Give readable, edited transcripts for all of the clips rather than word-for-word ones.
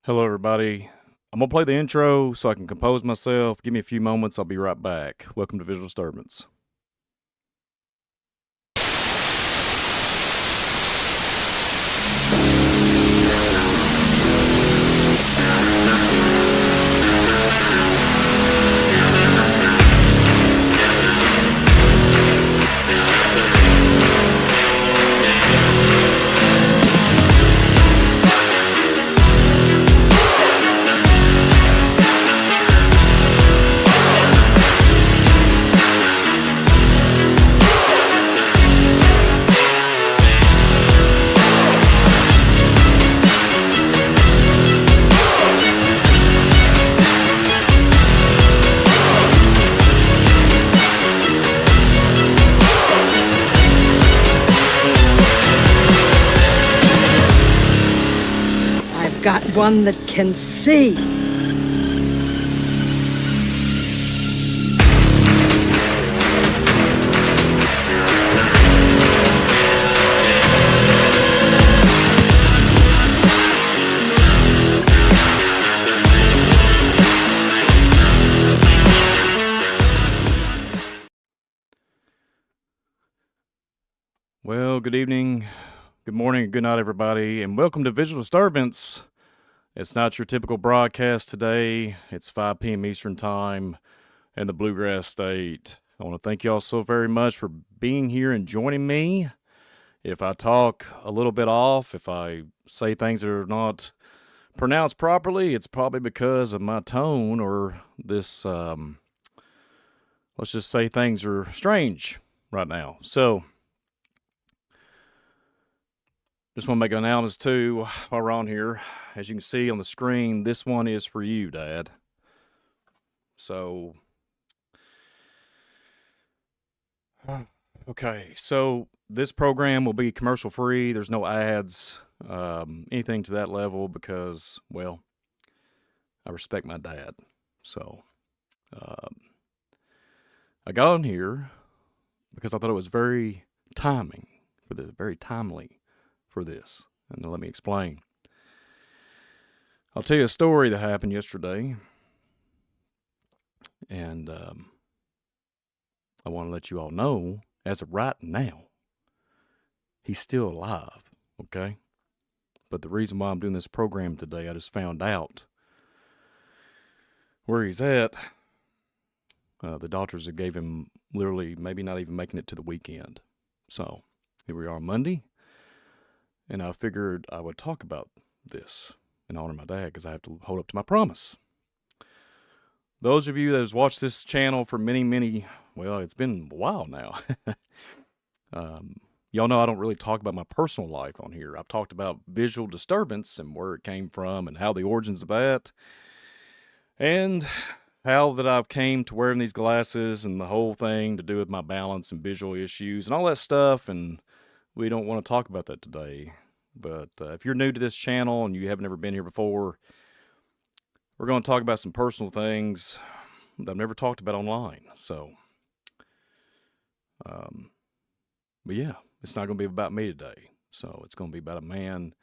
Hello, everybody. I'm going to play the intro so I can compose myself. Give me a few moments. I'll be right back. Welcome to Visual Disturbance. I've got one that can see. Well, good evening, good morning, good night, everybody, and welcome to Visual Disturbance. It's not your typical broadcast today. It's 5 p.m. Eastern Time in the Bluegrass State. I want to thank you all so very much for being here and joining me. If I talk a little bit off, if I say things that are not pronounced properly, it's probably because of my tone or this, let's just say things are strange right now. So, just want to make an announcement too while we're on here. As you can see on the screen, this one is for you, Dad. So, okay. So this program will be commercial free. There's no ads, anything to that level because, well, I respect my dad. So, I got on here because I thought it was very timely for this. And let me explain. I'll tell you a story that happened yesterday. And I want to let you all know, as of right now, he's still alive, okay? But the reason why I'm doing this program today, I just found out where he's at. The doctors have gave him literally maybe not even making it to the weekend. So here we are on Monday. And I figured I would talk about this in honor of my dad because I have to hold up to my promise. Those of you that have watched this channel for many, well, it's been a while now. Y'all know I don't really talk about my personal life on here. I've talked about visual disturbance and where it came from and how the origins of that. And how that I've came to wearing these glasses and the whole thing to do with my balance and visual issues and all that stuff. And we don't want to talk about that today. But if you're new to this channel and you haven't ever been here before, we're going to talk about some personal things that I've never talked about online. So, but yeah, it's not going to be about me today. So it's going to be about a man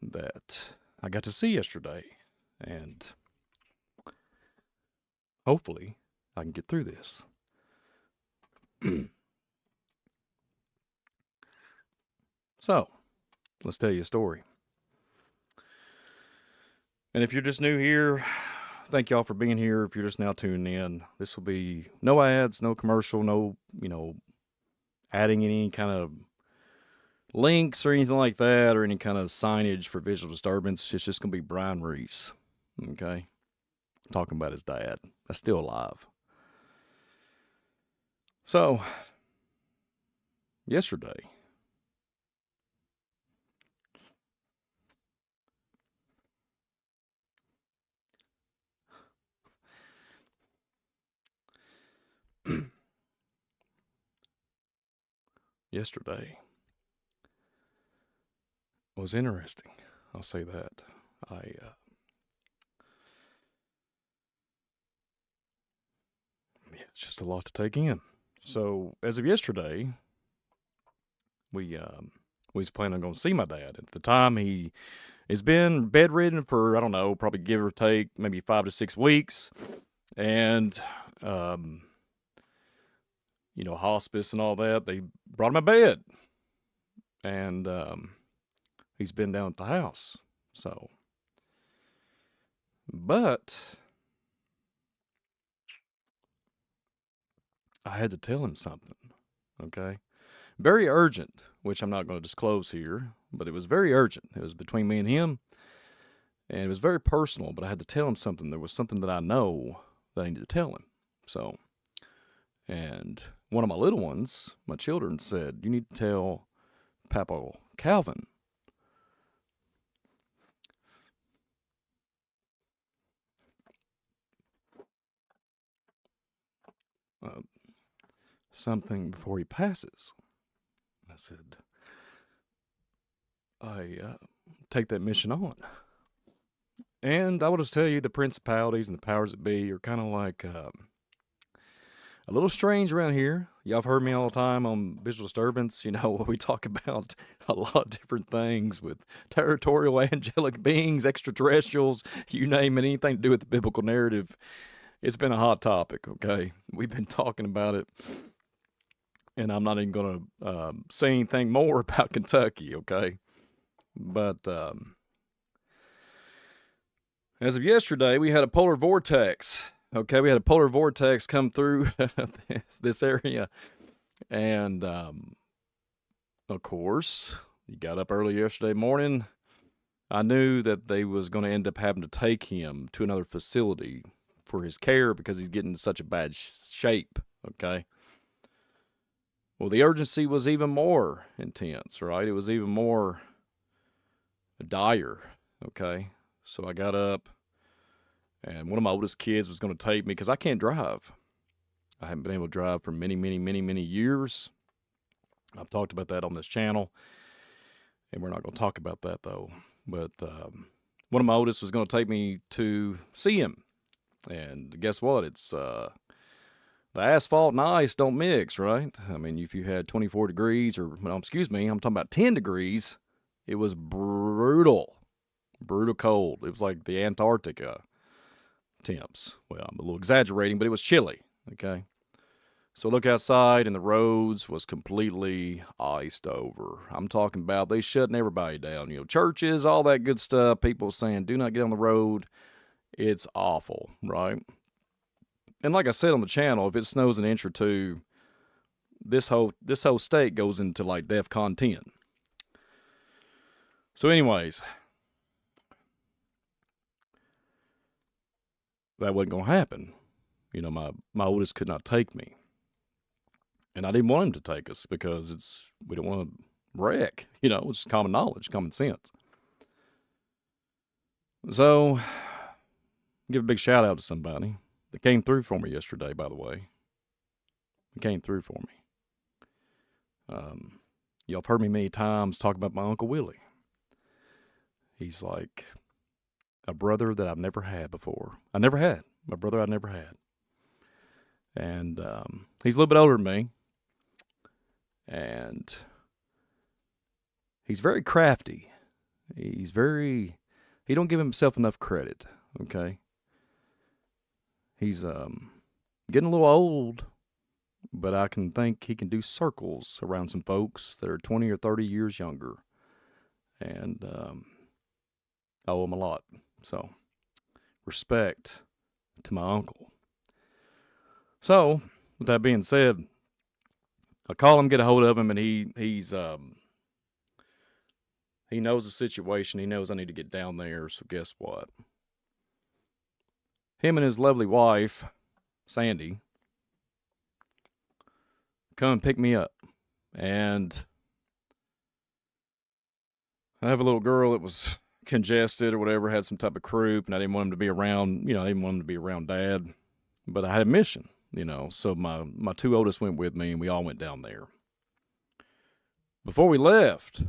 that I got to see yesterday. And hopefully I can get through this. So, let's tell you a story. And if you're just new here, thank y'all for being here. If you're just now tuning in, this will be no ads, no commercial, no, adding any kind of links or anything like that, or any kind of signage for visual disturbance. It's just going to be Brian Reese, okay? Talking about his dad. That's still alive. So, yesterday, was interesting. I'll say that. It's just a lot to take in. So as of yesterday, we was planning on going to see my dad. At the time, he He's been bedridden for, I don't know, probably give or take maybe 5 to 6 weeks. And, um, hospice and all that, they brought him a bed. And he's been down at the house. So, but I had to tell him something, okay? Very urgent, which I'm not going to disclose here, but it was very urgent. It was between me and him, and it was very personal, but I had to tell him something. There was something that I know that I needed to tell him. So, and one of my little ones, my children, said, "You need to tell Papa Calvin." Uh, Something before he passes. I said, I take that mission on. And I will just tell you, the principalities and the powers that be are kind of like a little strange around here. Y'all have heard me all the time on Visual Disturbance. We talk about a lot of different things with territorial angelic beings, extraterrestrials, you name it, anything to do with the biblical narrative. It's been a hot topic, okay? We've been talking about it. And I'm not even going to say anything more about Kentucky, okay? But as of yesterday, we had a polar vortex. Okay, we had a polar vortex come through this area. And, of course, he got up early yesterday morning. I knew that they was going to end up having to take him to another facility for his care because he's getting in such a bad shape, okay? Well, the urgency was even more intense, right? It was even more dire, okay? So I got up, and one of my oldest kids was going to take me because I can't drive. I haven't been able to drive for many, many, many, many years. I've talked about that on this channel, and we're not going to talk about that, though. But one of my oldest was going to take me to see him, and guess what? It's the asphalt and ice don't mix, right? I mean, if you had 24 degrees, or, well, excuse me, I'm talking about 10 degrees, it was brutal cold. It was like the Antarctica temps. Well, I'm a little exaggerating, but it was chilly, okay? So I look outside, and the roads was completely iced over. I'm talking about they shutting everybody down. Churches, all that good stuff. People saying, do not get on the road. It's awful, right? And like I said on the channel, if it snows an inch or two, this whole state goes into like DEFCON 10. So anyways, that wasn't going to happen. My oldest could not take me. And I didn't want him to take us because we don't want to wreck. It's just common knowledge, common sense. So, give a big shout out to somebody that came through for me yesterday, by the way. It came through for me. Y'all have heard me many times talk about my Uncle Willie. He's like a brother that I've never had before. I never had. My brother I never had. And he's a little bit older than me. And he's very crafty. He don't give himself enough credit, okay? He's getting a little old, but I can think he can do circles around some folks that are 20 or 30 years younger. And I owe him a lot. So, respect to my uncle. So, with that being said, I call him, get a hold of him, and he knows the situation. He knows I need to get down there. So guess what? Him and his lovely wife, Sandy, come and pick me up. And I have a little girl that was congested or whatever, had some type of croup, and I didn't want him to be around, I didn't want him to be around Dad. But I had a mission, so my two oldest went with me, and we all went down there. Before we left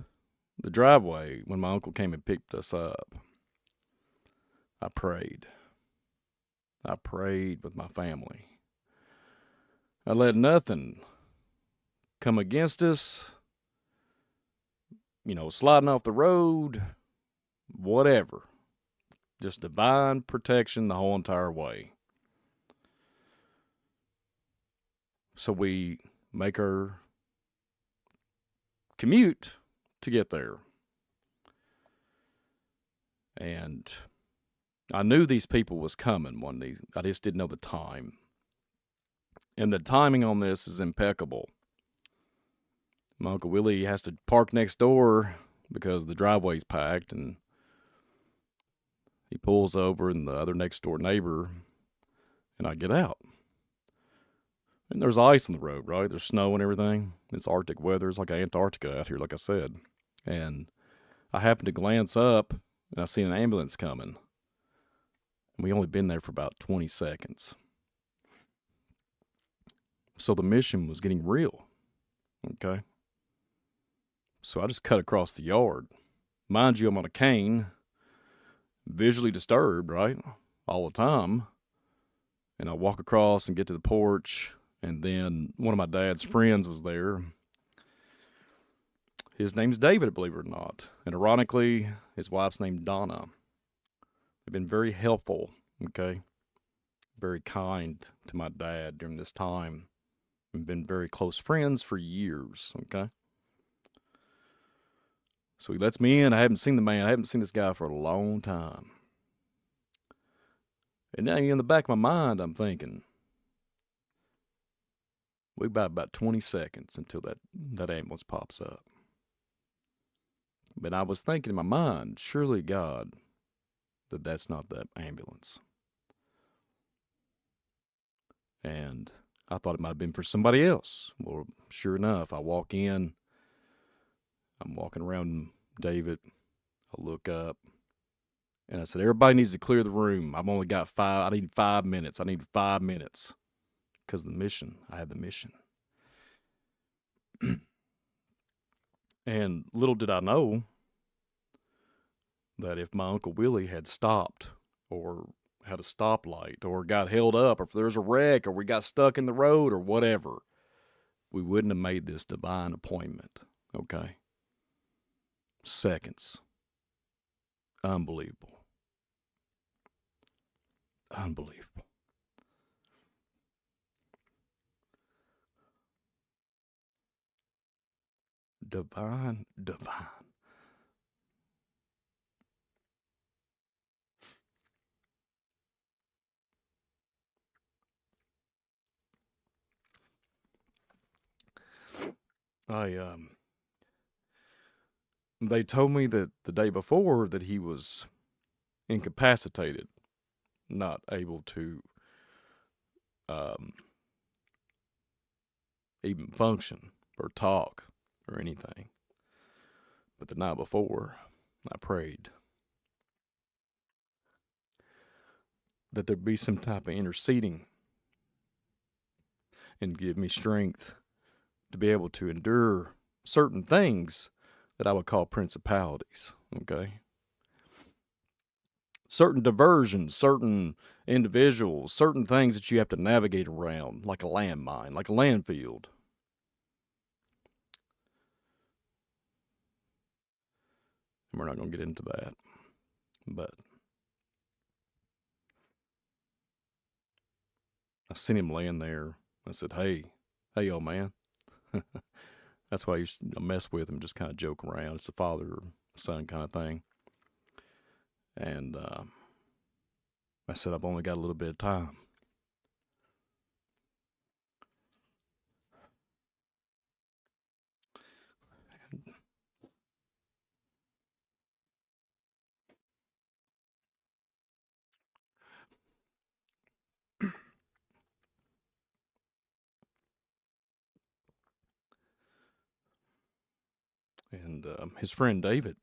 the driveway, when my uncle came and picked us up, I prayed. I prayed with my family. I let nothing come against us, sliding off the road, whatever. Just divine protection the whole entire way. So we make our commute to get there. And I knew these people was coming one day. I just didn't know the time. And the timing on this is impeccable. My Uncle Willie has to park next door because the driveway's packed, and he pulls over, and the other next door neighbor, and I get out. And there's ice on the road, right? There's snow and everything. It's Arctic weather. It's like Antarctica out here, like I said. And I happened to glance up, and I seen an ambulance coming. And we only been there for about 20 seconds. So the mission was getting real. Okay? So I just cut across the yard. Mind you, I'm on a cane, visually disturbed, right? All the time. And I walk across and get to the porch, and then one of my dad's friends was there. His name's David, believe it or not. And ironically, his wife's named Donna. They've been very helpful, okay? Very kind to my dad during this time. We've been very close friends for years, okay? So he lets me in. I haven't seen the man. I haven't seen this guy for a long time. And now in the back of my mind, I'm thinking, we got about 20 seconds until that ambulance pops up. But I was thinking in my mind, surely God, that's not that ambulance. And I thought it might have been for somebody else. Well, sure enough, I walk in. I'm walking around David. I look up. And I said, everybody needs to clear the room. I've only got 5. I need 5 minutes. I need 5 minutes. Because the mission. I have the mission. And little did I know that if my Uncle Willie had stopped or had a stoplight or got held up or if there was a wreck or we got stuck in the road or whatever, we wouldn't have made this divine appointment. Okay? Seconds. Unbelievable. Unbelievable. Divine. They told me that the day before that he was incapacitated, not able to even function or talk or anything. But the night before, I prayed that there'd be some type of interceding and give me strength to be able to endure certain things that I would call principalities, okay? Certain diversions, certain individuals, certain things that you have to navigate around, like a landmine, like a landfield. And we're not going to get into that. But I seen him laying there. I said, hey, old man. That's why I used to mess with him, just kind of joke around. It's a father-son kind of thing. And I said, I've only got a little bit of time. And his friend David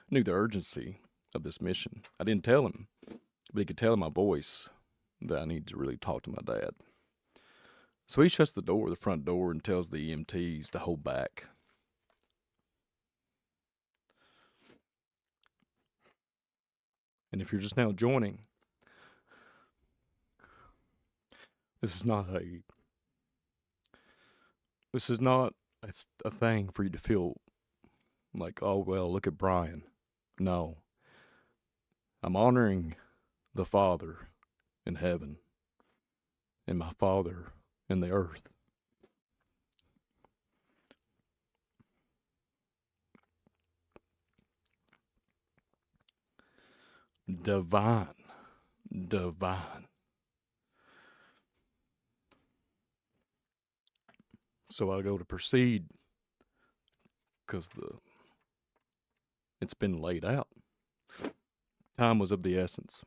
knew the urgency of this mission. I didn't tell him, but he could tell in my voice that I need to really talk to my dad. So he shuts the front door, and tells the EMTs to hold back. And if you're just now joining, this is not a thing for you to feel like, oh, well, look at Brian. No. I'm honoring the Father in heaven and my Father in the earth. Divine. Divine. So I go to proceed because it's been laid out. Time was of the essence.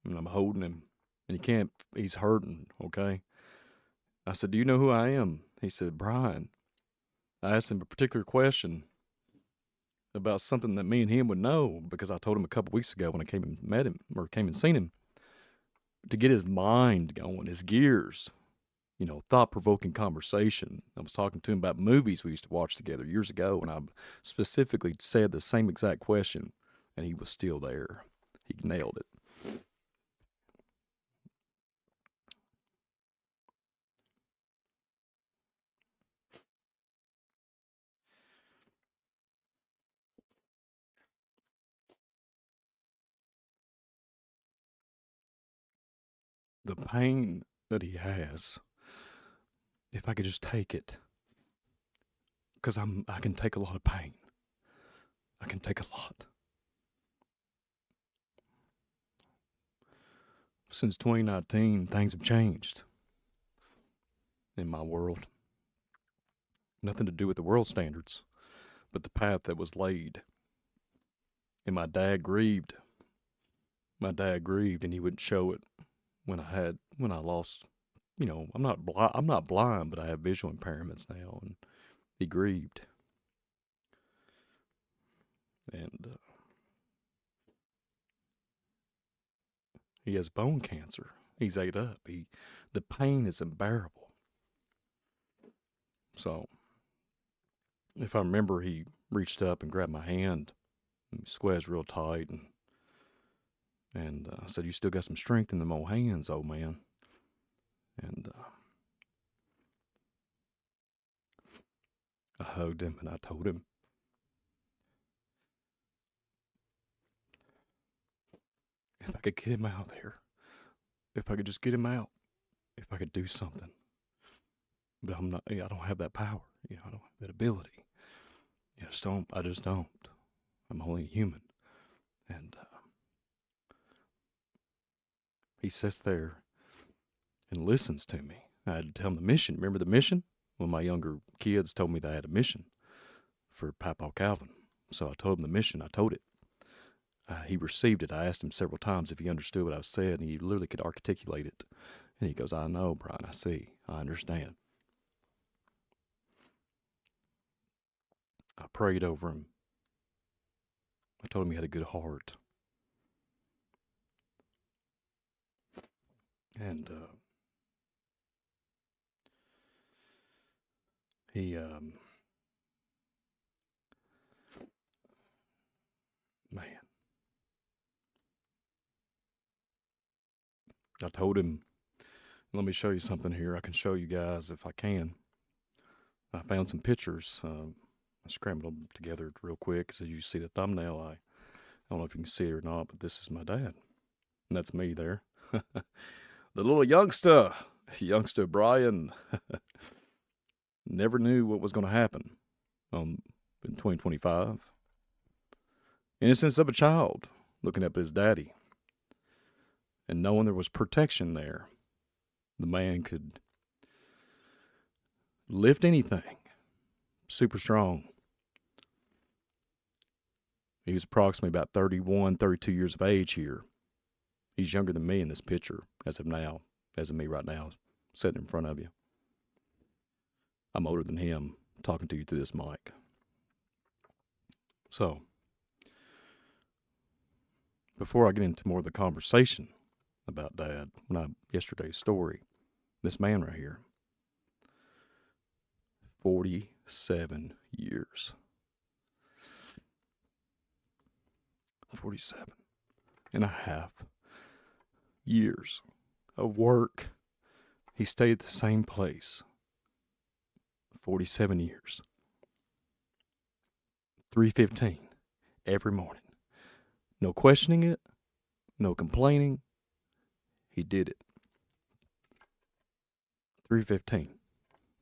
And I'm holding him. And he's hurting, okay? I said, do you know who I am? He said, Brian. I asked him a particular question about something that me and him would know because I told him a couple weeks ago when I came and met him or came and seen him to get his mind going, his gears, thought-provoking conversation. I was talking to him about movies we used to watch together years ago, and I specifically said the same exact question, and he was still there. He nailed it. The pain that he has, if I could just take it, because I can take a lot of pain. I can take a lot. Since 2019, things have changed in my world. Nothing to do with the world standards, but the path that was laid. And my dad grieved. My dad grieved, and he wouldn't show it when I lost. I'm not blind, but I have visual impairments now, and he grieved. And he has bone cancer. He's ate up. The pain is unbearable. So, if I remember, he reached up and grabbed my hand and squeezed real tight, and I said, "You still got some strength in them old hands, old man." And I hugged him and I told him, if I could get him out there, if I could just get him out, if I could do something. But I don't have that power. I don't have that ability. I just don't. I'm only a human. And he sits there and listens to me. I had to tell him the mission. Remember the mission? When my younger kids told me that I had a mission for Papa Calvin. So I told him the mission. I told it. He received it. I asked him several times if he understood what I said, and he literally could articulate it. And he goes, I know, Brian, I see. I understand. I prayed over him. I told him he had a good heart. And he, man, I told him, let me show you something here. I can show you guys if I can. I found some pictures. I scrambled them together real quick so you see the thumbnail. I don't know if you can see it or not, but this is my dad. And that's me there. The little youngster Brian, never knew what was going to happen in 2025. Innocence of a child, looking up at his daddy and knowing there was protection there. The man could lift anything, super strong. He was approximately about 31, 32 years of age here. He's younger than me in this picture as of me right now, sitting in front of you. I'm older than him, talking to you through this mic. So, before I get into more of the conversation about Dad, yesterday's story, this man right here, 47 years. 47 and a half years of work. He stayed at the same place 47 years. 3:15 every morning. No questioning it, no complaining. He did it. 3:15.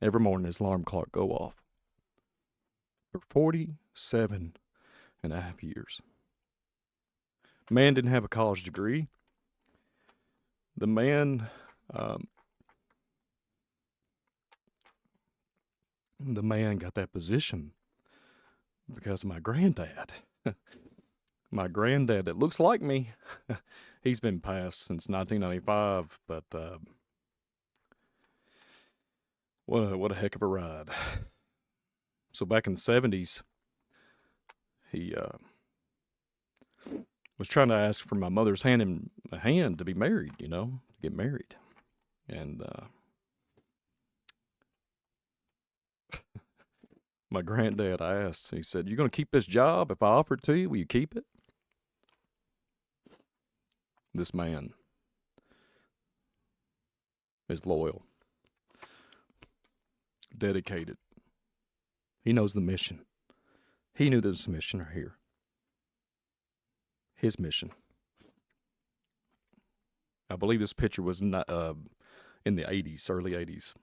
Every morning his alarm clock go off. For 47 and a half years. Man didn't have a college degree. The man, got that position because of my granddad. My granddad that looks like me. He's been passed since 1995, but what a heck of a ride. So back in the 70s, he was trying to ask for my mother's hand in a hand to be married, to get married. And my granddad asked, he said, "You going to keep this job? If I offer it to you, will you keep it?" This man is loyal, dedicated. He knows the mission. He knew this mission right here. His mission. I believe this picture was not, in the 80s, early 80s.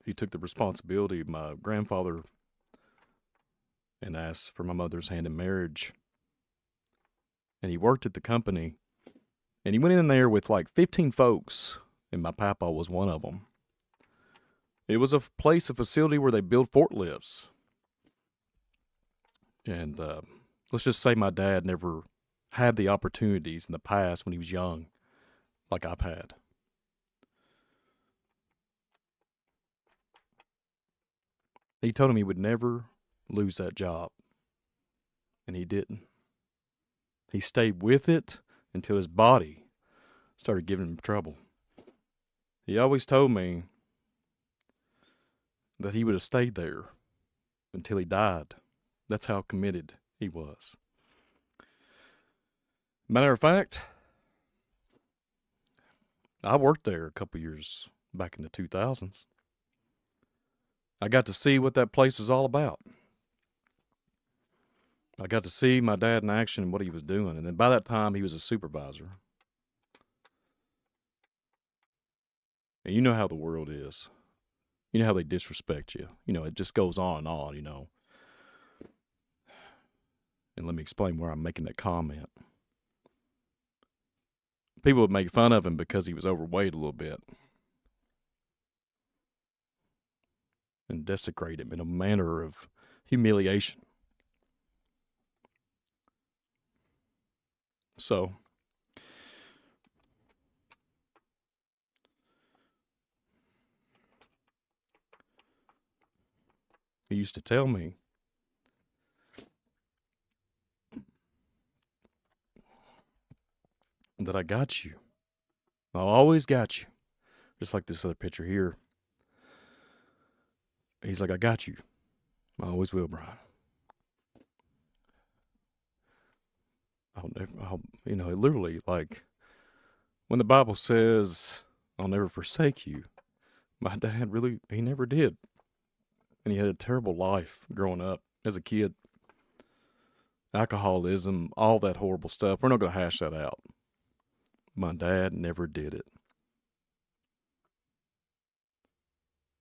He took the responsibility of my grandfather and asked for my mother's hand in marriage. And he worked at the company. And he went in there with like 15 folks, and my papa was one of them. It was a facility where they build forklifts. And let's just say my dad never had the opportunities in the past when he was young, like I've had. He told him he would never lose that job. And he didn't. He stayed with it until his body started giving him trouble. He always told me that he would have stayed there until he died. That's how committed he was. Matter of fact, I worked there a couple years back in the 2000s. I got to see what that place was all about. I got to see my dad in action and what he was doing. And then by that time, he was a supervisor. And you know how the world is. You know how they disrespect you. It just goes on and on, And let me explain where I'm making that comment. People would make fun of him because he was overweight a little bit. And desecrate him in a manner of humiliation. So, he used to tell me that I got you. I always got you. Just like this other picture here. He's like, "I got you. I always will, Brian." Literally, like, when the Bible says, "I'll never forsake you," my dad he never did. And he had a terrible life growing up as a kid. Alcoholism, all that horrible stuff. We're not going to hash that out. My dad never did it.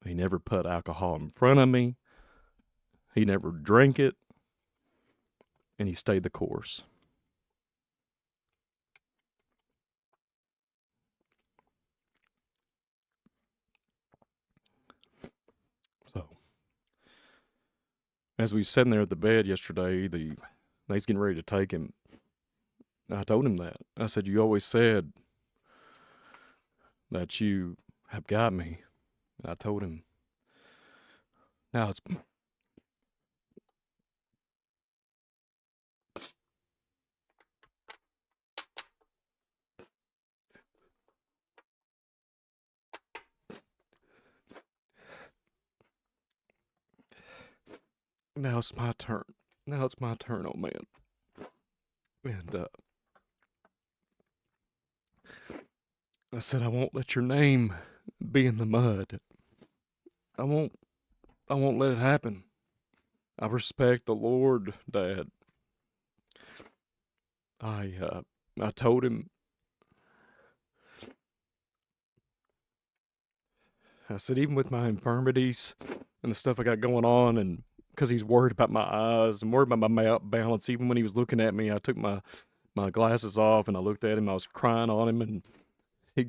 He never put alcohol in front of me. He never drank it. And he stayed the course. So, as we was sitting there at the bed yesterday, they's getting ready to take him. I told him that. I said, "You always said that you have got me." And I told him, now it's now it's my turn. Now it's my turn, old man. And I said, "I won't let your name be in the mud. I won't I won't let it happen. I respect the Lord, Dad. I told him, I said, even with my infirmities and the stuff I got going on, and because he's worried about my eyes and worried about my balance, even when he was looking at me, I took my glasses off and I looked at him. I was crying on him, and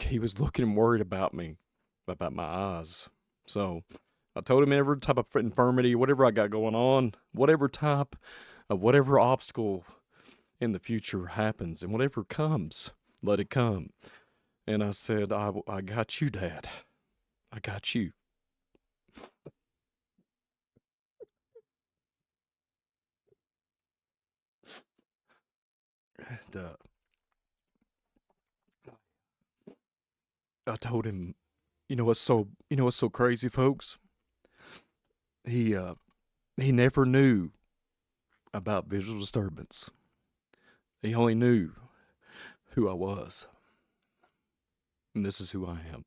he was looking and worried about me, about my eyes. So I told him every type of infirmity, whatever I got going on, whatever type of whatever obstacle in the future happens and whatever comes, let it come. And I said, I got you, Dad. I got you. And I told him, you know what's so crazy, folks? He uh he never knew about visual disturbance. He only knew who I was. And this is who I am.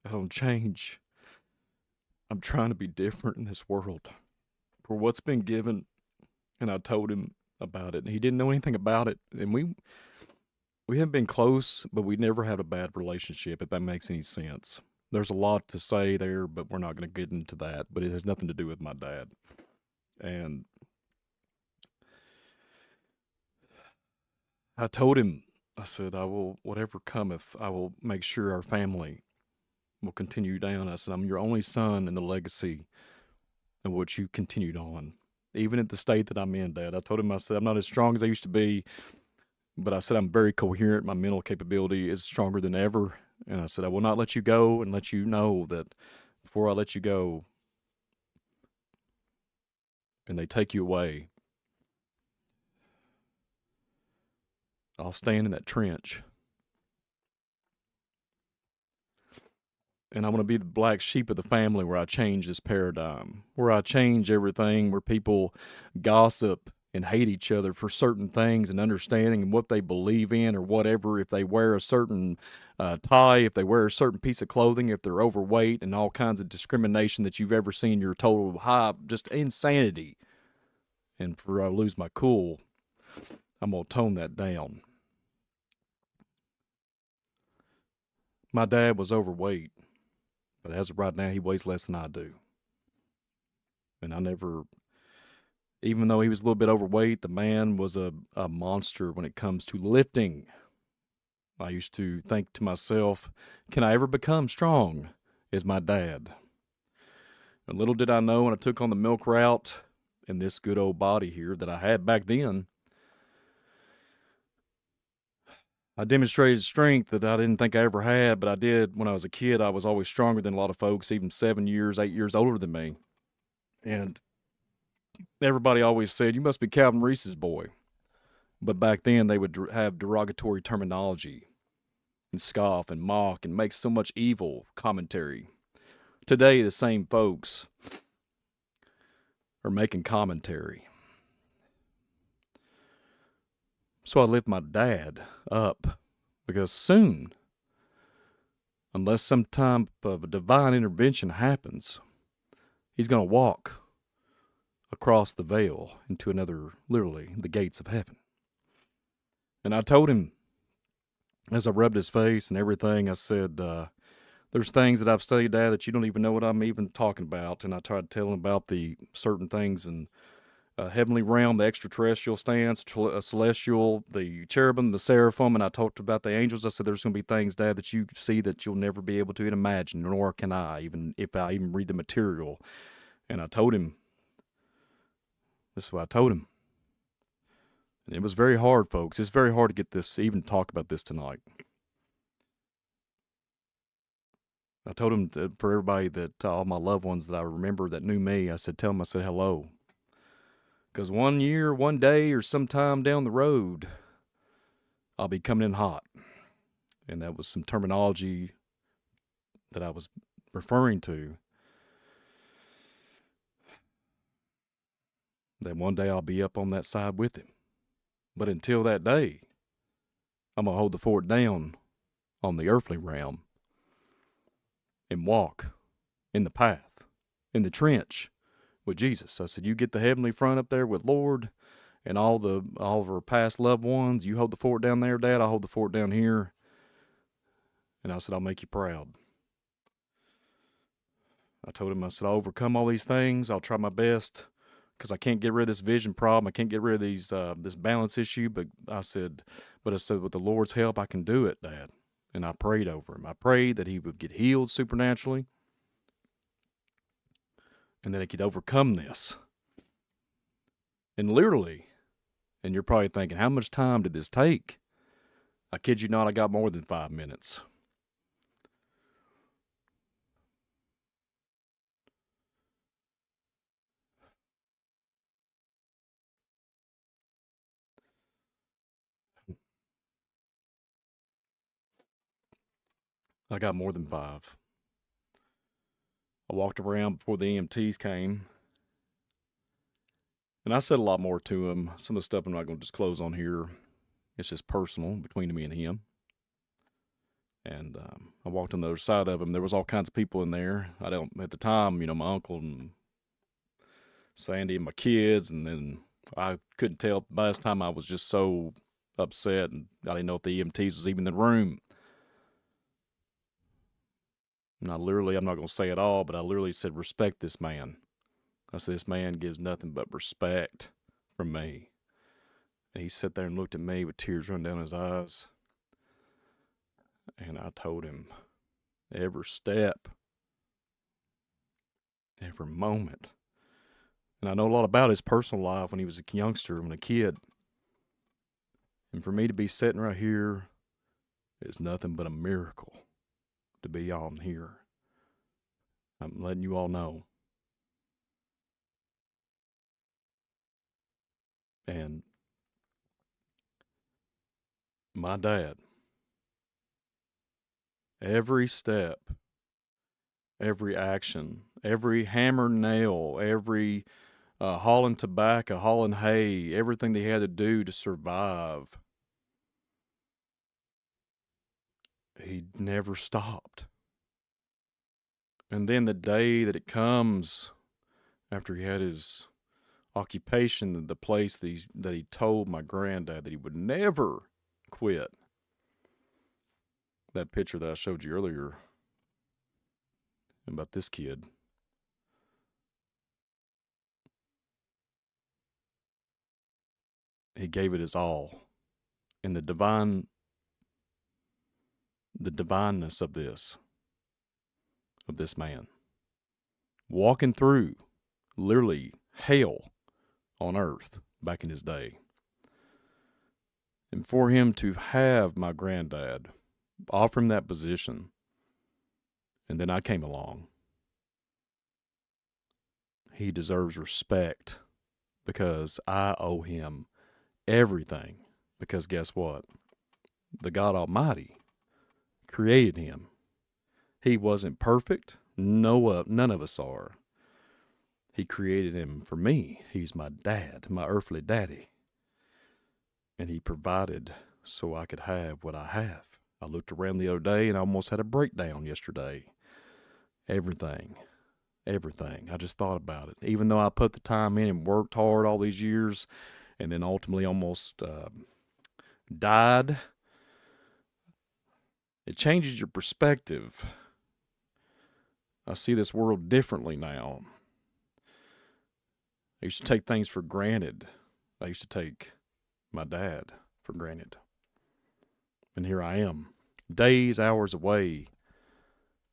I don't change. I'm trying to be different in this world for what's been given. And I told him about it, and he didn't know anything about it. And we haven't been close, but we never had a bad relationship, if that makes any sense. There's a lot to say there, but we're not going to get into that. But it has nothing to do with my dad. And I told him, I said, I will, whatever cometh, I will make sure our family will continue down. I said, I'm your only son in the legacy of what you continued on, even at the state that I'm in, Dad. I told him, I said, I'm not as strong as I used to be, but I said, I'm very coherent. My mental capability is stronger than ever. And I said, I will not let you go, and let you know that before I let you go and they take you away, I'll stand in that trench. And I want to be the black sheep of the family, where I change this paradigm, where I change everything, where people gossip and hate each other for certain things and understanding and what they believe in or whatever. If they wear a certain tie, if they wear a certain piece of clothing, if they're overweight, and all kinds of discrimination that you've ever seen, your total high, just insanity. And before I lose my cool, I'm going to tone that down. My dad was overweight, but as of right now, he weighs less than I do. And I never, even though he was a little bit overweight, the man was a monster when it comes to lifting. I used to think to myself, can I ever become strong as my dad? And little did I know, when I took on the milk route in this good old body here that I had back then, I demonstrated strength that I didn't think I ever had, but I did when I was a kid. I was always stronger than a lot of folks, even 7 years, 8 years older than me. And everybody always said, you must be Calvin Reese's boy. But back then, they would have derogatory terminology and scoff and mock and make so much evil commentary. Today, the same folks are making commentary. So I lift my dad up, because soon, unless some type of a divine intervention happens, he's going to walk across the veil into another, literally, the gates of heaven. And I told him, as I rubbed his face and everything, I said, there's things that I've studied, Dad, that you don't even know what I'm even talking about. And I tried to tell him about the certain things in heavenly realm, the extraterrestrial stance, celestial, the cherubim, the seraphim, and I talked about the angels. I said, there's going to be things, Dad, that you see that you'll never be able to even imagine, nor can I, even if I even read the material. And I told him, this is what I told him. And it was very hard, folks. It's very hard to get this, even talk about this tonight. I told him for everybody, that all my loved ones that I remember that knew me, I said, tell them I said hello. Because one year, one day, or sometime down the road, I'll be coming in hot. And that was some terminology that I was referring to. That one day I'll be up on that side with him. But until that day, I'm going to hold the fort down on the earthly realm and walk in the path, in the trench, with Jesus. I said, you get the heavenly front up there with Lord and all of our past loved ones. You hold the fort down there, Dad. I'll hold the fort down here. And I said, I'll make you proud. I told him, I said, I'll overcome all these things. I'll try my best because I can't get rid of this vision problem. I can't get rid of this balance issue. But I said, with the Lord's help, I can do it, Dad. And I prayed over him. I prayed that he would get healed supernaturally and that he could overcome this. And literally, and you're probably thinking, how much time did this take? I kid you not, I got more than 5 minutes. I got more than 5. I walked around before the EMTs came. And I said a lot more to him. Some of the stuff I'm not going to disclose on here. It's just personal between me and him. And I walked on the other side of him. There was all kinds of people in there. At the time, my uncle and Sandy and my kids. And then I couldn't tell by this time I was just so upset. And I didn't know if the EMTs was even in the room. And I'm not going to say it all, but I literally said, respect this man. I said, this man gives nothing but respect from me. And he sat there and looked at me with tears running down his eyes. And I told him every step, every moment. And I know a lot about his personal life when he was a youngster, when a kid. And for me to be sitting right here is nothing but a miracle to be on here. I'm letting you all know. And my dad, every step, every action, every hammer nail, every hauling tobacco, hauling hay, everything they had to do to survive, he never stopped. And then the day that it comes after he had his occupation, the place that he told my granddad that he would never quit. That picture that I showed you earlier about this kid. He gave it his all. And the divineness of this man. Walking through literally hell on earth back in his day. And for him to have my granddad offer him that position, and then I came along, he deserves respect because I owe him everything. Because guess what? The God Almighty created him. He wasn't perfect. None of us are. He created him for me. He's my dad, my earthly daddy. And he provided so I could have what I have. I looked around the other day and I almost had a breakdown yesterday. Everything. I just thought about it. Even though I put the time in and worked hard all these years and then ultimately almost died, it changes your perspective. I see this world differently now. I used to take things for granted. I used to take my dad for granted. And here I am, days, hours away.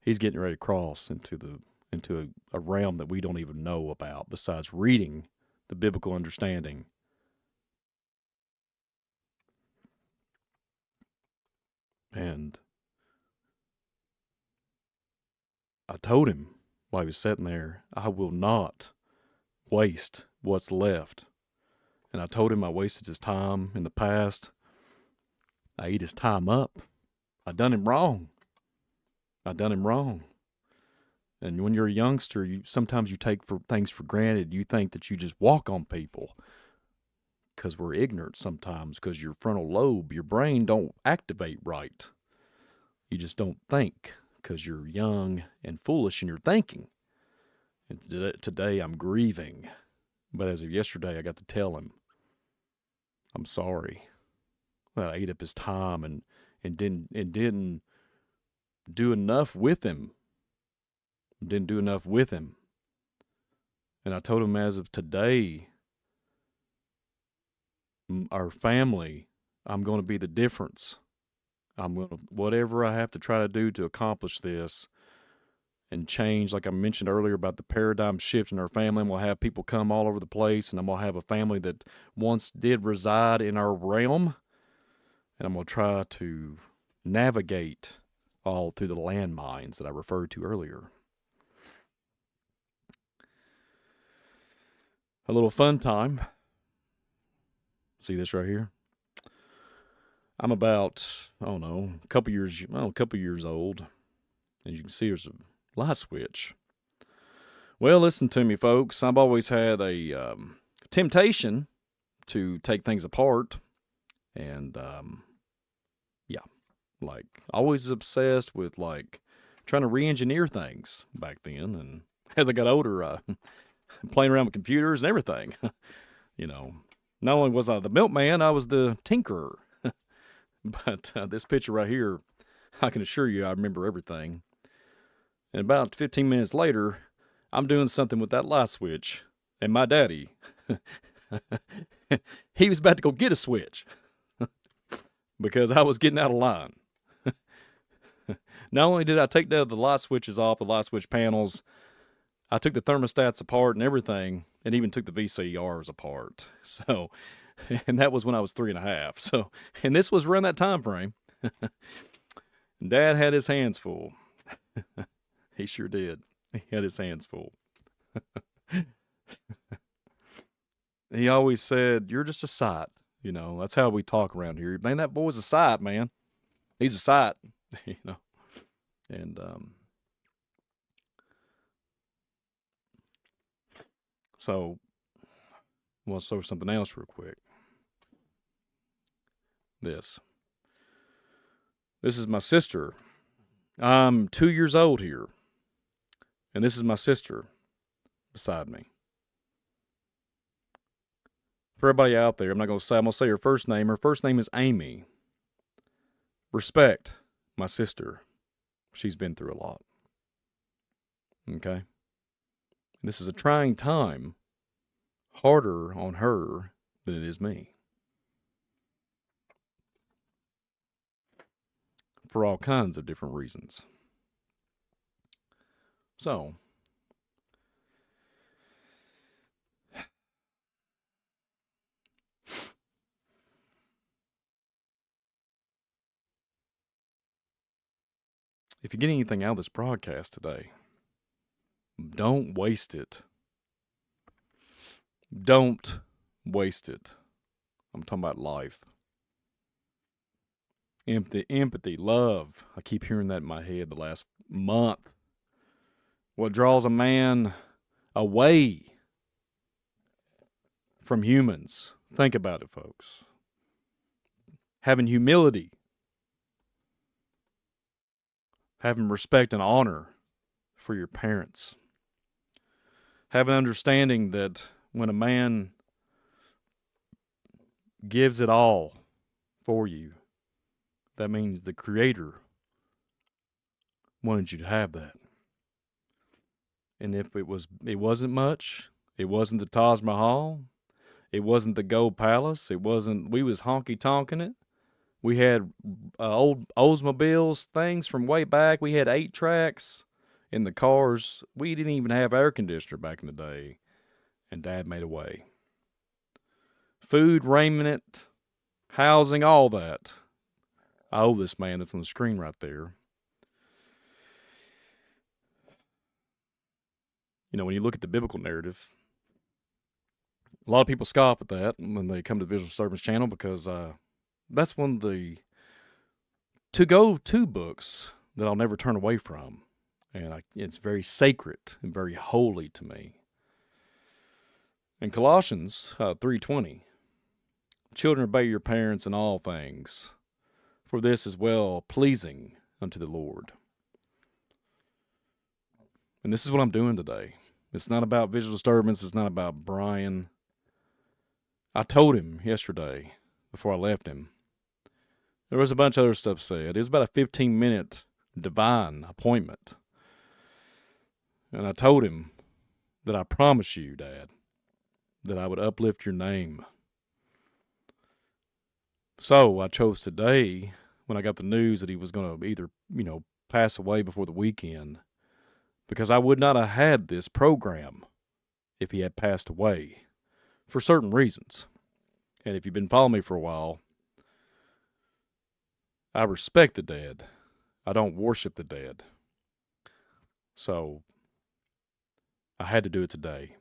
He's getting ready to cross into a realm that we don't even know about besides reading the biblical understanding. And I told him while he was sitting there, I will not waste what's left. And I told him I wasted his time in the past. I ate his time up. I done him wrong. And when you're a youngster, sometimes you take things for granted. You think that you just walk on people because we're ignorant sometimes, because your frontal lobe, your brain don't activate right. You just don't think because you're young and foolish in your thinking. And today I'm grieving. But as of yesterday, I got to tell him, I'm sorry. Well, I ate up his time and didn't do enough with him. Didn't do enough with him. And I told him as of today, our family, I'm going to be the difference. I'm going to, whatever I have to try to do to accomplish this and change, like I mentioned earlier about the paradigm shift in our family. I'm going to have people come all over the place, and I'm going to have a family that once did reside in our realm, and I'm going to try to navigate all through the landmines that I referred to earlier. A little fun time. See this right here? I'm about, I don't know, a couple years old. As you can see, there's a light switch. Well, listen to me, folks. I've always had a temptation to take things apart. And, yeah, like, always obsessed with, like, trying to re-engineer things back then. And as I got older, playing around with computers and everything. You know, not only was I the milkman, I was the tinkerer. But this picture right here, I can assure you I remember everything. And about 15 minutes later, I'm doing something with that light switch. And my daddy, he was about to go get a switch because I was getting out of line. Not only did I take the light switches off, the light switch panels, I took the thermostats apart and everything, and even took the VCRs apart. So, and that was when I was 3.5. So, and this was around that time frame. Dad had his hands full. He sure did. He had his hands full. He always said, "You're just a sight." You know, that's how we talk around here. Man, that boy's a sight, man. He's a sight. You know, and so I want to show something else real quick. This is my sister. I'm 2 years old here. And this is my sister beside me. For everybody out there, I'm going to say her first name. Her first name is Amy. Respect my sister. She's been through a lot. Okay? This is a trying time. Harder on her than it is me. For all kinds of different reasons. So, if you get anything out of this broadcast today, don't waste it. Don't waste it. I'm talking about life. Empathy, love. I keep hearing that in my head the last month. What draws a man away from humans? Think about it, folks. Having humility. Having respect and honor for your parents. Having understanding that when a man gives it all for you, that means the Creator wanted you to have that. And if it wasn't much, it wasn't the Taj Mahal, it wasn't the Gold Palace, we was honky-tonking it. We had old Oldsmobiles, things from way back. We had 8 tracks in the cars. We didn't even have air conditioner back in the day. And Dad made a way. Food, raiment, housing, all that. I owe this man that's on the screen right there. You know, when you look at the biblical narrative, a lot of people scoff at that when they come to the Visual Disturbance channel because that's one of the to-go-to books that I'll never turn away from. And it's very sacred and very holy to me. In Colossians 3:20, children, obey your parents in all things, for this is well pleasing unto the Lord. And this is what I'm doing today. It's not about visual disturbance. It's not about Brian. I told him yesterday before I left him. There was a bunch of other stuff said. It was about a 15-minute divine appointment. And I told him that I promise you, Dad, that I would uplift your name. So I chose today, when I got the news that he was going to either, pass away before the weekend, because I would not have had this program if he had passed away for certain reasons. And if you've been following me for a while, I respect the dead. I don't worship the dead. So I had to do it today.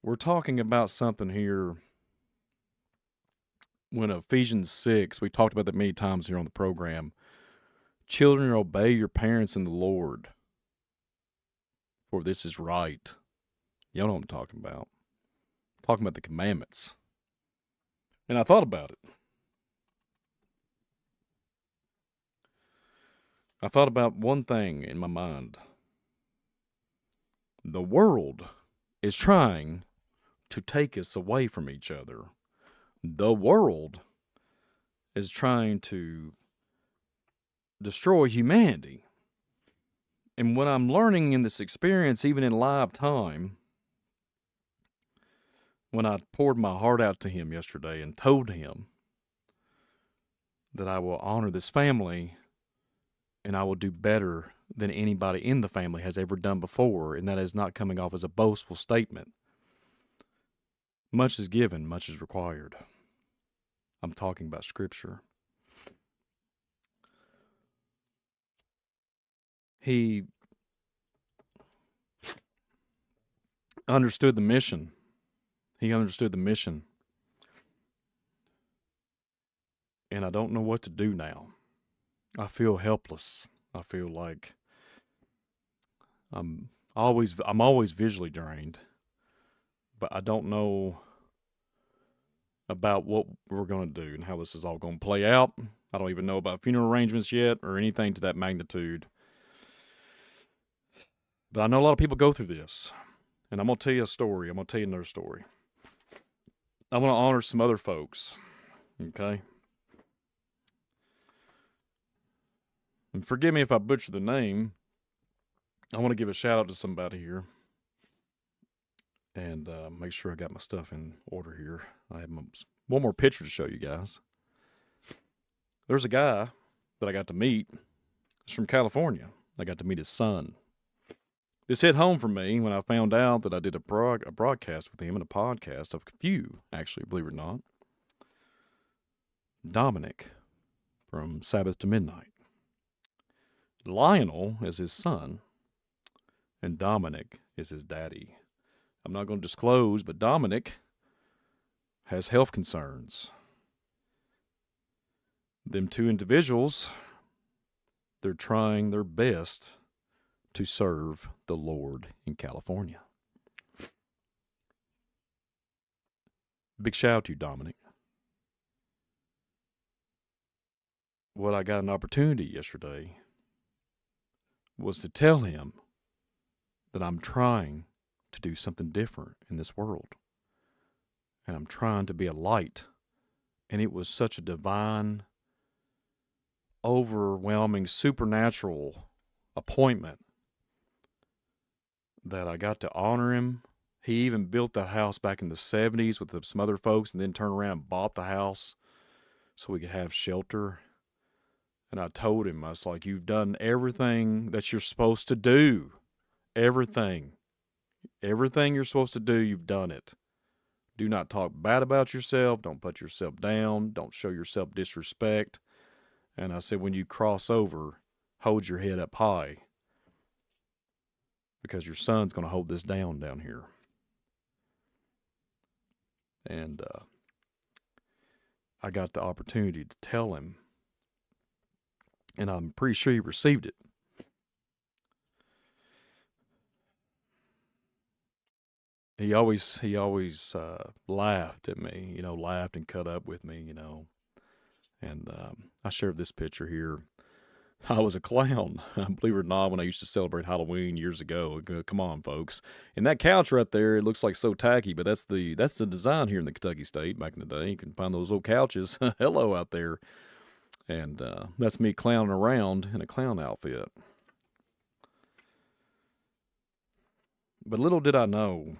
We're talking about something here. When Ephesians 6, we talked about that many times here on the program. Children, obey your parents in the Lord, for this is right. Y'all know what I'm talking about. I'm talking about the commandments. And I thought about it. I thought about one thing in my mind. The world is trying to take us away from each other. The world is trying to destroy humanity. And what I'm learning in this experience, even in live time, when I poured my heart out to him yesterday and told him that I will honor this family and I will do better than anybody in the family has ever done before, and that is not coming off as a boastful statement. Much is given, much is required. I'm talking about Scripture. He understood the mission. He understood the mission. And I don't know what to do now. I feel helpless. I feel like I'm always visually drained. But I don't know about what we're going to do and how this is all going to play out. I don't even know about funeral arrangements yet or anything to that magnitude. But I know a lot of people go through this. And I'm going to tell you a story. I'm going to tell you another story. I want to honor some other folks. Okay? And forgive me if I butcher the name. I want to give a shout out to somebody here. And make sure I got my stuff in order here. I have one more picture to show you guys. There's a guy that I got to meet. He's from California. I got to meet his son. This hit home for me when I found out that I did a broadcast with him and a podcast, a few, actually, believe it or not. Dominic from Sabbath to Midnight. Lionel is his son, and Dominic is his daddy. I'm not going to disclose, but Dominic has health concerns. Them two individuals, they're trying their best to serve the Lord in California. Big shout out to you, Dominic. What I got an opportunity yesterday was to tell him that I'm trying to do something different in this world. And I'm trying to be a light. And it was such a divine, overwhelming, supernatural appointment that I got to honor him. He even built the house back in the 70s with some other folks and then turned around and bought the house so we could have shelter. And I told him, I was like, you've done everything that you're supposed to do. Everything. Everything you're supposed to do, you've done it. Do not talk bad about yourself. Don't put yourself down. Don't show yourself disrespect. And I said, when you cross over, hold your head up high. Because your son's going to hold this down here. And I got the opportunity to tell him. And I'm pretty sure he received it. He always laughed at me, laughed and cut up with me, And I shared this picture here. I was a clown. Believe it or not, when I used to celebrate Halloween years ago. Come on, folks. And that couch right there, it looks like so tacky, but that's the design here in the Kentucky State back in the day. You can find those old couches. Hello out there. And that's me clowning around in a clown outfit. But little did I know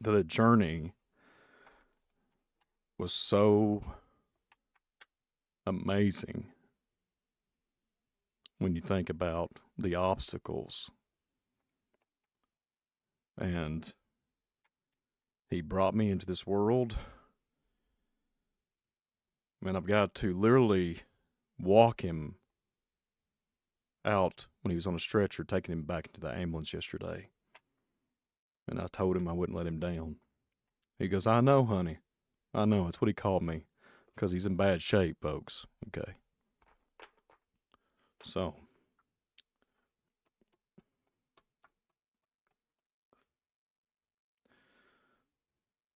that the journey was so amazing when you think about the obstacles. And he brought me into this world. And I've got to literally walk him out when he was on a stretcher, taking him back into the ambulance yesterday. And I told him I wouldn't let him down. He goes, I know, honey. I know. It's what he called me. Because he's in bad shape, folks. Okay. So.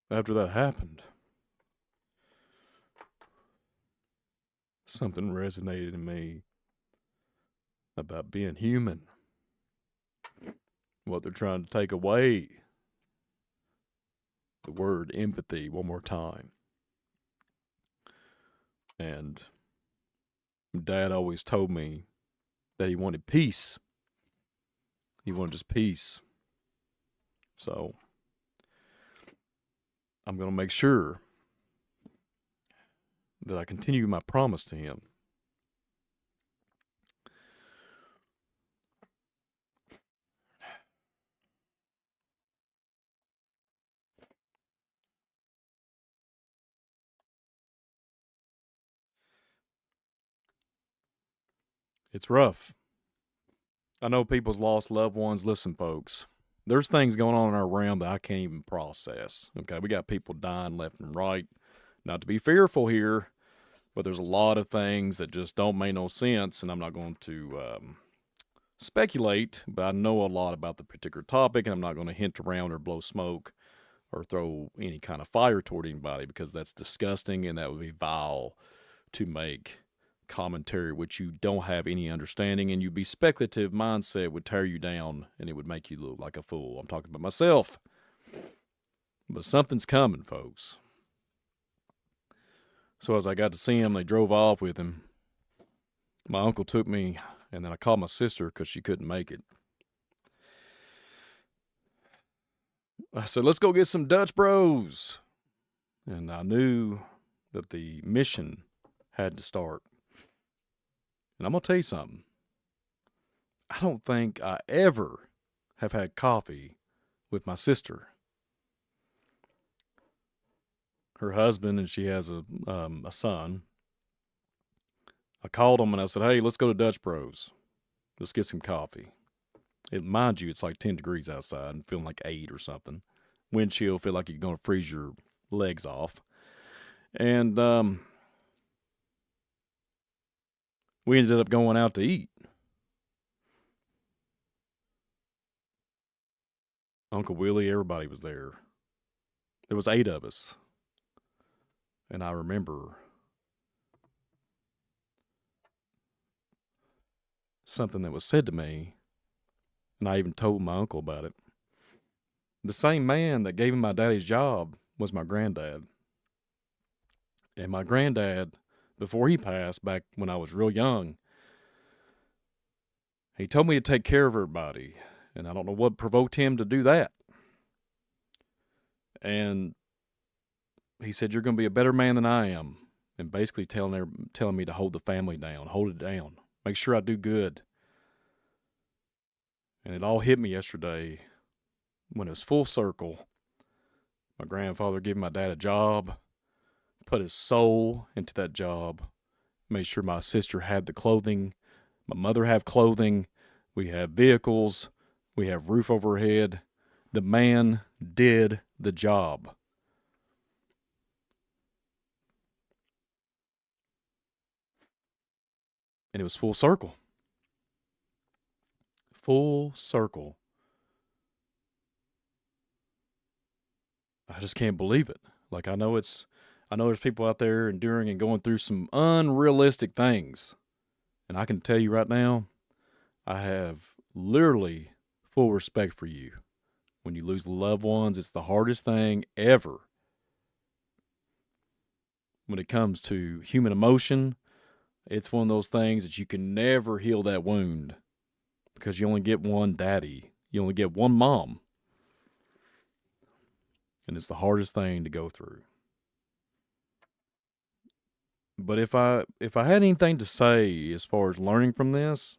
After that happened, something resonated in me about being human. What they're trying to take away. The word empathy one more time. And Dad always told me that he wanted peace. He wanted just peace. So I'm going to make sure that I continue my promise to him. It's rough. I know people's lost loved ones. Listen, folks, there's things going on in our realm that I can't even process. Okay, we got people dying left and right. Not to be fearful here, but there's a lot of things that just don't make no sense, and I'm not going to speculate, but I know a lot about the particular topic, and I'm not going to hint around or blow smoke or throw any kind of fire toward anybody because that's disgusting and that would be vile to make commentary which you don't have any understanding, and you'd be speculative mindset would tear you down and it would make you look like a fool. I'm talking about myself. But something's coming, folks. So as I got to see him, they drove off with him. My uncle took me, and then I called my sister because she couldn't make it. I said, let's go get some Dutch Bros. And I knew that the mission had to start. And I'm going to tell you something. I don't think I ever have had coffee with my sister. Her husband, and she has a son. I called him and I said, hey, let's go to Dutch Bros. Let's get some coffee. Mind you, it's like 10 degrees outside and feeling like 8 or something. Wind chill, feel like you're going to freeze your legs off. And we ended up going out to eat. Uncle Willie, everybody was there. There was 8 of us. And I remember something that was said to me, and I even told my uncle about it. The same man that gave me my daddy's job was my granddad. And my granddad, before he passed, back when I was real young, he told me to take care of everybody. And I don't know what provoked him to do that. And he said, you're going to be a better man than I am. And basically telling me to hold the family down, hold it down, make sure I do good. And it all hit me yesterday when it was full circle. My grandfather gave my dad a job, put his soul into that job, made sure my sister had the clothing, my mother had clothing, we have vehicles, we have roof over our head. The man did the job. And it was full circle. Full circle. I just can't believe it. Like, I know it's I know there's people out there enduring and going through some unrealistic things. And I can tell you right now, I have literally full respect for you. When you lose loved ones, it's the hardest thing ever. When it comes to human emotion, it's one of those things that you can never heal that wound because you only get one daddy, you only get one mom. And it's the hardest thing to go through. But if I had anything to say as far as learning from this,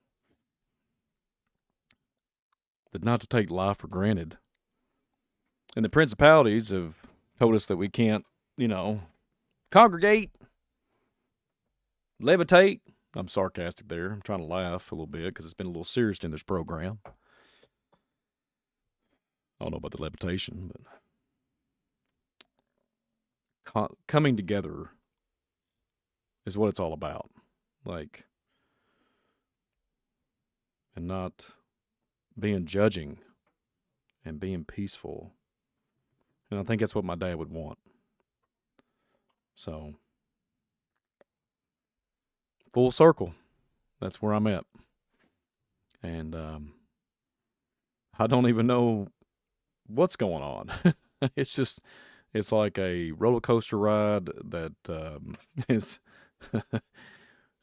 that not to take life for granted. And the principalities have told us that we can't, congregate, levitate. I'm sarcastic there. I'm trying to laugh a little bit because it's been a little serious in this program. I don't know about the levitation, but coming together is what it's all about. And not being judging and being peaceful. And I think that's what my dad would want. So, full circle. That's where I'm at. And I don't even know what's going on. It's like a roller coaster ride that is, I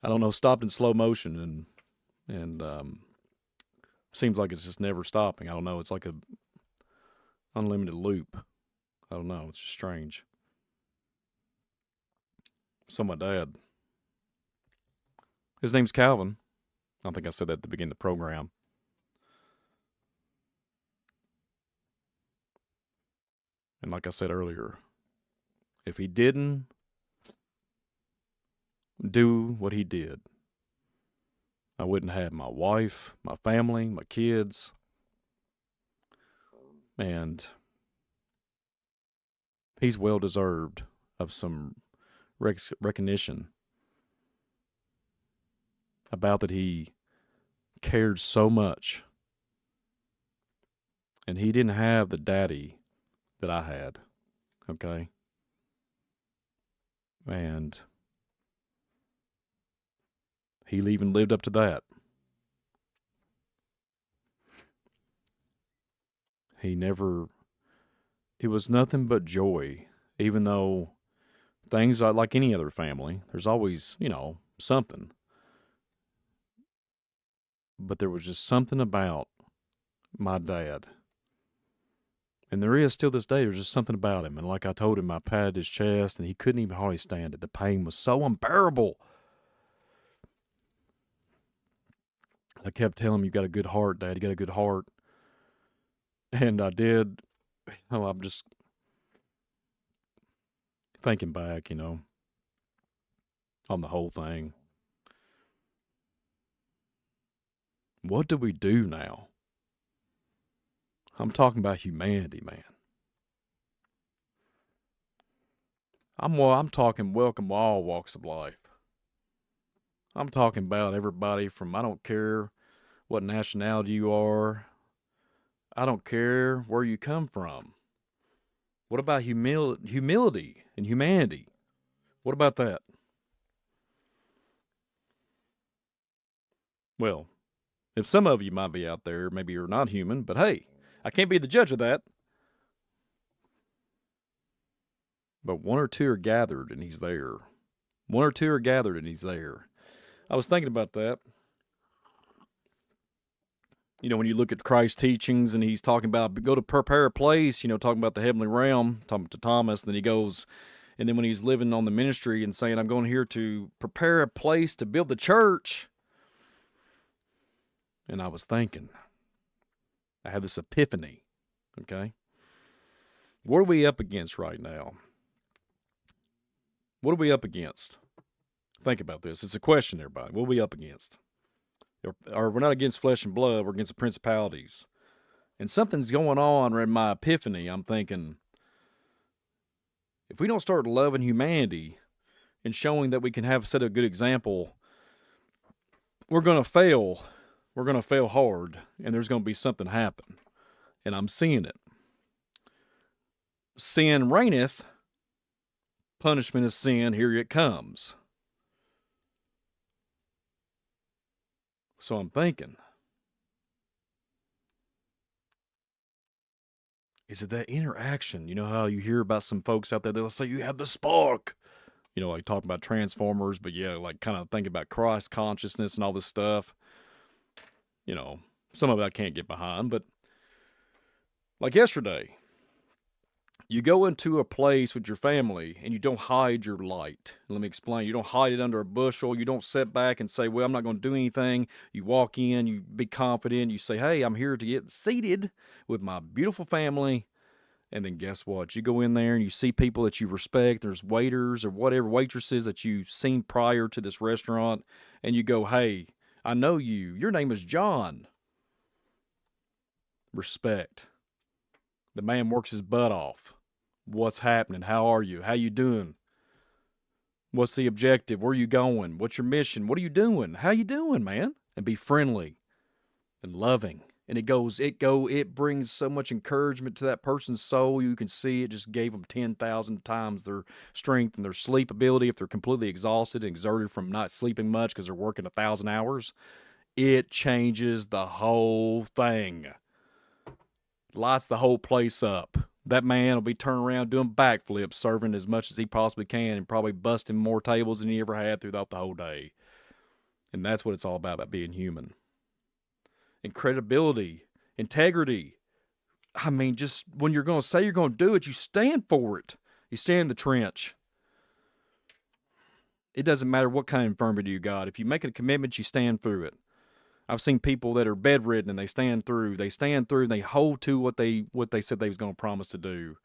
don't know, stopped in slow motion and seems like it's just never stopping. I don't know. It's like a unlimited loop. I don't know. It's just strange. So my dad, his name's Calvin. I think I said that at the beginning of the program. And like I said earlier, if he didn't do what he did, I wouldn't have my wife, my family, my kids, and he's well deserved of some recognition about that he cared so much. And he didn't have the daddy that I had, okay? And he even lived up to that. It was nothing but joy, even though things are like any other family. There's always, something. But there was just something about my dad. And there is still this day, there's just something about him. And like I told him, I patted his chest and he couldn't even hardly stand it. The pain was so unbearable. I kept telling him, you got a good heart, Dad. You got a good heart. And I did. I'm just thinking back, on the whole thing. What do we do now? I'm talking about humanity, man. I'm talking welcome all walks of life. I'm talking about everybody from, I don't care what nationality you are. I don't care where you come from. What about humility and humanity? What about that? Well, if some of you might be out there, maybe you're not human, but hey, I can't be the judge of that. But one or two are gathered and he's there. One or two are gathered and he's there. I was thinking about that. When you look at Christ's teachings and he's talking about go to prepare a place, talking about the heavenly realm, talking to Thomas, and then he goes, and then when he's living on the ministry and saying, I'm going here to prepare a place to build the church. And I was thinking, I had this epiphany, okay? What are we up against right now? What are we up against? Think about this. It's a question, everybody. What are we up against? Or we're not against flesh and blood, we're against the principalities. And something's going on in my epiphany. I'm thinking, if we don't start loving humanity and showing that we can set a good example, we're going to fail. We're going to fail hard, and there's going to be something happen. And I'm seeing it. Sin reigneth, Punishment is sin. Here it comes. So I'm thinking, is it that interaction? You know how you hear about some folks out there, they'll say, you have the spark. You know, like talking about Transformers, but yeah, like kind of thinking about Christ consciousness and all this stuff. You know, some of it I can't get behind, but like yesterday, you go into a place with your family and you don't hide your light. Let me explain. You don't hide it under a bushel. You don't sit back and say, well, I'm not going to do anything. You walk in, you be confident. You say, hey, I'm here to get seated with my beautiful family. And then guess what? You go in there and you see people that you respect. There's waiters or whatever, waitresses that you've seen prior to this restaurant. And you go, hey, I know you. Your name is John. Respect. The man works his butt off. What's happening? How are you? How you doing? What's the objective? Where are you going? What's your mission? What are you doing? How you doing, man? And be friendly and loving. And it brings so much encouragement to that person's soul. You can see it just gave them 10,000 times their strength and their sleep ability. If they're completely exhausted and exerted from not sleeping much because they're working 1,000 hours, it changes the whole thing. Lights the whole place up. That man will be turning around doing backflips, serving as much as he possibly can, and probably busting more tables than he ever had throughout the whole day. And that's what it's all about being human. And credibility, integrity. I mean, just when you're going to say you're going to do it, you stand for it. You stand in the trench. It doesn't matter what kind of infirmity you got. If you make a commitment, you stand through it. I've seen people that are bedridden and they stand through. They stand through and they hold to what they said they was going to promise to do.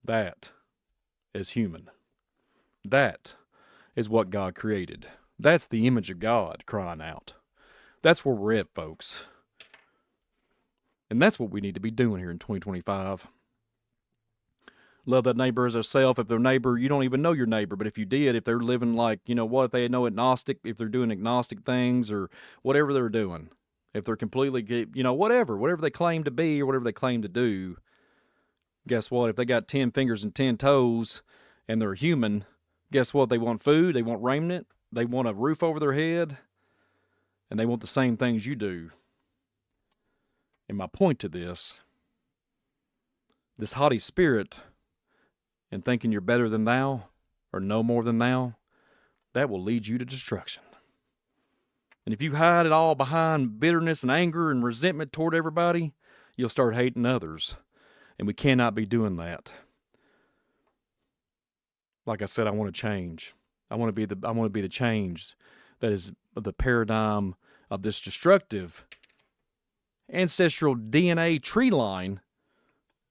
That is human. That is what God created. That's the image of God crying out. That's where we're at, folks. And that's what we need to be doing here in 2025. Love that neighbor as ourselves. If their neighbor, you don't even know your neighbor, but if you did, if they're living like, you know what, if they know agnostic, if they're doing agnostic things or whatever they're doing, if they're completely, you know, whatever they claim to be or whatever they claim to do, guess what? If they got 10 fingers and 10 toes and they're human, guess what? They want food, they want raiment, they want a roof over their head, and they want the same things you do. And my point to this haughty spirit and thinking you're better than thou or no more than thou, that will lead you to destruction. And if you hide it all behind bitterness and anger and resentment toward everybody, you'll start hating others. And we cannot be doing that. Like I said, I want to change. I want to be the change that is the paradigm of this destructive ancestral DNA tree line.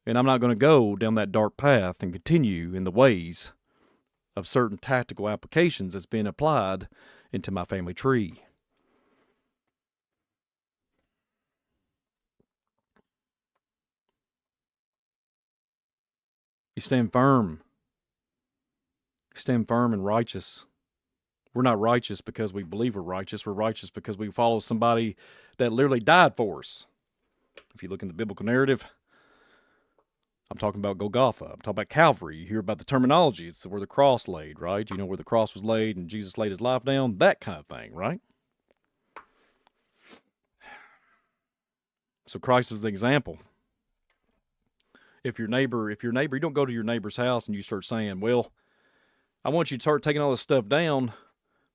And I'm not going to go down that dark path and continue in the ways of certain tactical applications that's been applied into my family tree. You stand firm. You stand firm and righteous. We're not righteous because we believe we're righteous. We're righteous because we follow somebody that literally died for us. If you look in the biblical narrative, I'm talking about Golgotha. I'm talking about Calvary. You hear about the terminology. It's where the cross laid, right? You know where the cross was laid and Jesus laid his life down? That kind of thing, right? So Christ was the example. If your neighbor, you don't go to your neighbor's house and you start saying, well, I want you to start taking all this stuff down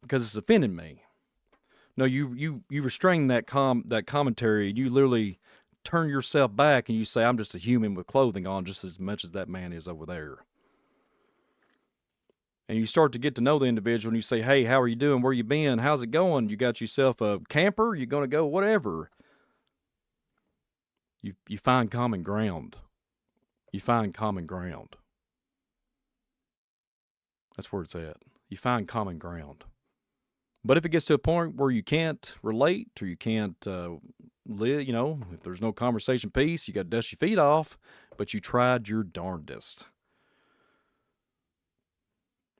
because it's offending me. No, you restrain that commentary. You literally turn yourself back and you say, I'm just a human with clothing on just as much as that man is over there. And you start to get to know the individual and you say, hey, how are you doing? Where you been? How's it going? You got yourself a camper? You going to go? Whatever. You find common ground. You find common ground. That's where it's at. You find common ground. But if it gets to a point where you can't relate or you can't live, you know, if there's no conversation piece, you got to dust your feet off, but you tried your darndest.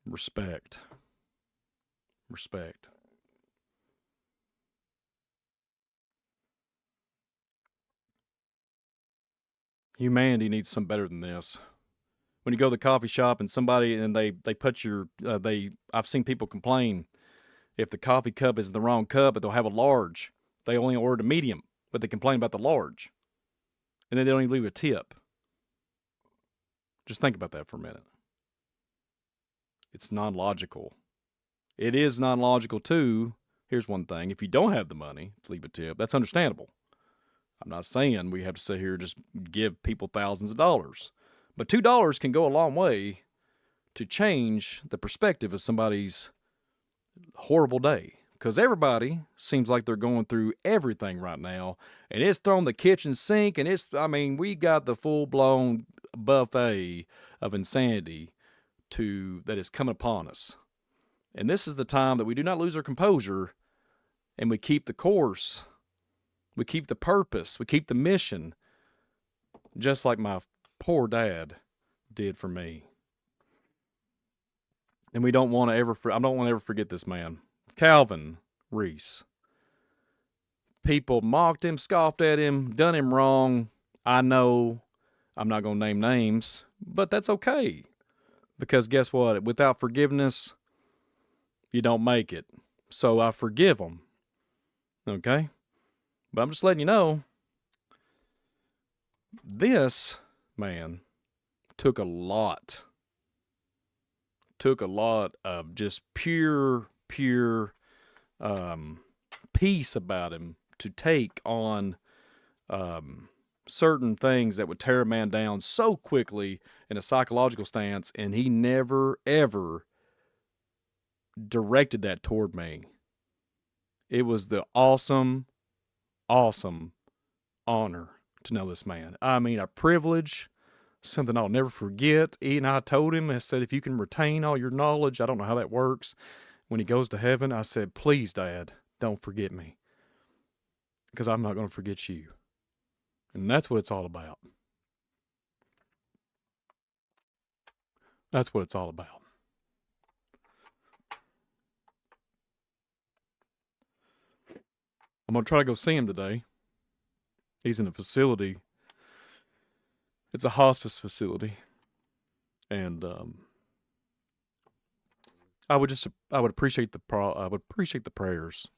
Respect. Respect. Humanity needs some better than this. when you go to the coffee shop and somebody and they put your I've seen people complain if the coffee cup is in the wrong cup, but they'll have a large. They only ordered a medium, but they complain about the large, and then they don't even leave a tip. Just think about that for a minute. It's non-logical. It is non-logical too. Here's one thing: if you don't have the money to leave a tip, that's understandable. I'm not saying we have to sit here and just give people thousands of dollars, but $2 can go a long way to change the perspective of somebody's horrible day. Because everybody seems like they're going through everything right now, and it's thrown the kitchen sink, and we got the full-blown buffet of insanity that is coming upon us. And this is the time that we do not lose our composure, and we keep the course, we keep the purpose, we keep the mission, just like my poor dad did for me. And I don't want to ever forget this man, Calvin Reese. People mocked him, scoffed at him, done him wrong. I know I'm not going to name names, but that's okay. Because guess what? Without forgiveness, you don't make it. So I forgive them. Okay? But I'm just letting you know, this man took a lot of just pure peace about him to take on certain things that would tear a man down so quickly in a psychological stance, and he never, ever directed that toward me. It was the awesome honor to know this man. I mean, a privilege, something I'll never forget. And I told him, I said, if you can retain all your knowledge, I don't know how that works. When he goes to heaven, I said, please, Dad, don't forget me. Because I'm not going to forget you. And that's what it's all about. That's what it's all about. I'm going to try to go see him today. He's in a facility. It's a hospice facility. And I would appreciate the prayers.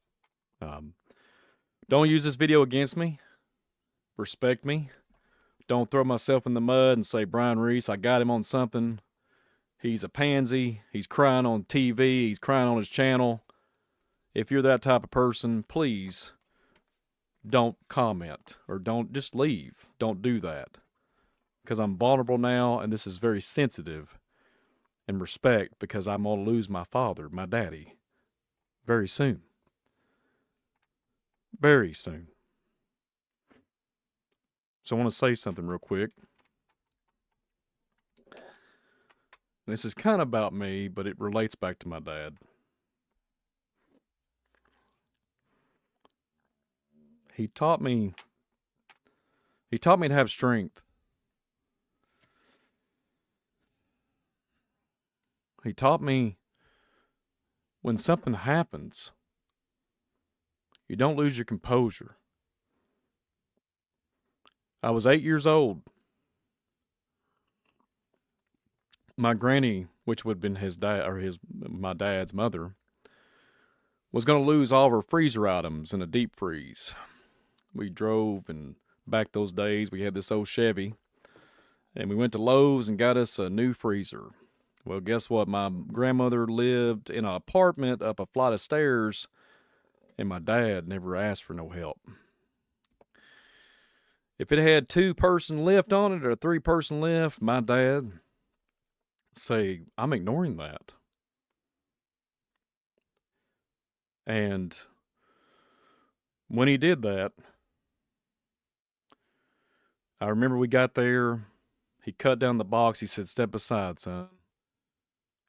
Don't use this video against me. Respect me. Don't throw myself in the mud and say, Brian Reese, I got him on something. He's a pansy. He's crying on TV. He's crying on his channel. If you're that type of person, please don't comment or don't just leave. Don't do that. Because I'm vulnerable now, and this is very sensitive. And respect, because I'm going to lose my father, my daddy, very soon. Very soon. So I want to say something real quick. This is kind of about me, but it relates back to my dad. He taught me to have strength. He taught me when something happens, you don't lose your composure. I was 8 years old. My granny, which would have been his dad or my dad's mother, was going to lose all of her freezer items in a deep freeze. We drove, and back those days we had this old Chevy, and we went to Lowe's and got us a new freezer. Well, guess what? My grandmother lived in an apartment up a flight of stairs, and my dad never asked for no help. If it had 2-person lift on it or a 3-person lift, my dad say, I'm ignoring that. And when he did that, I remember we got there, he cut down the box, he said, step aside, son.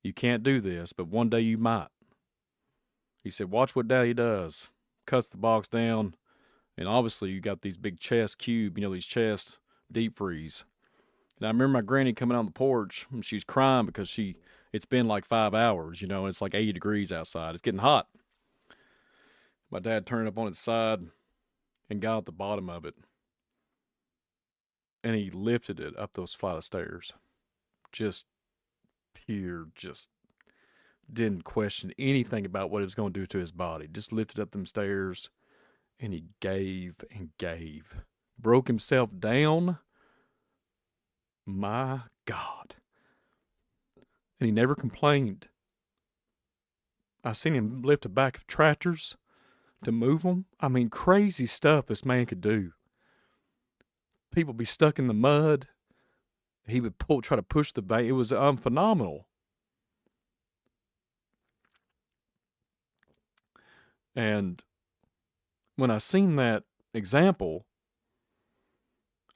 You can't do this, but one day you might. He said, watch what Daddy does. Cuts the box down, and obviously you got these big chest cube, these chest deep freeze. And I remember my granny coming on the porch, and she's crying because it's been like 5 hours, and it's like 80 degrees outside. It's getting hot. My dad turned up on its side and got at the bottom of it. And he lifted it up those flight of stairs. just pure, just didn't question anything about what it was going to do to his body. Just lifted up them stairs and he gave and gave. Broke himself down. My God. And he never complained. I seen him lift a back of tractors to move them. I mean, crazy stuff this man could do. People be stuck in the mud. He would try to push the bank. It was phenomenal. And when I seen that example,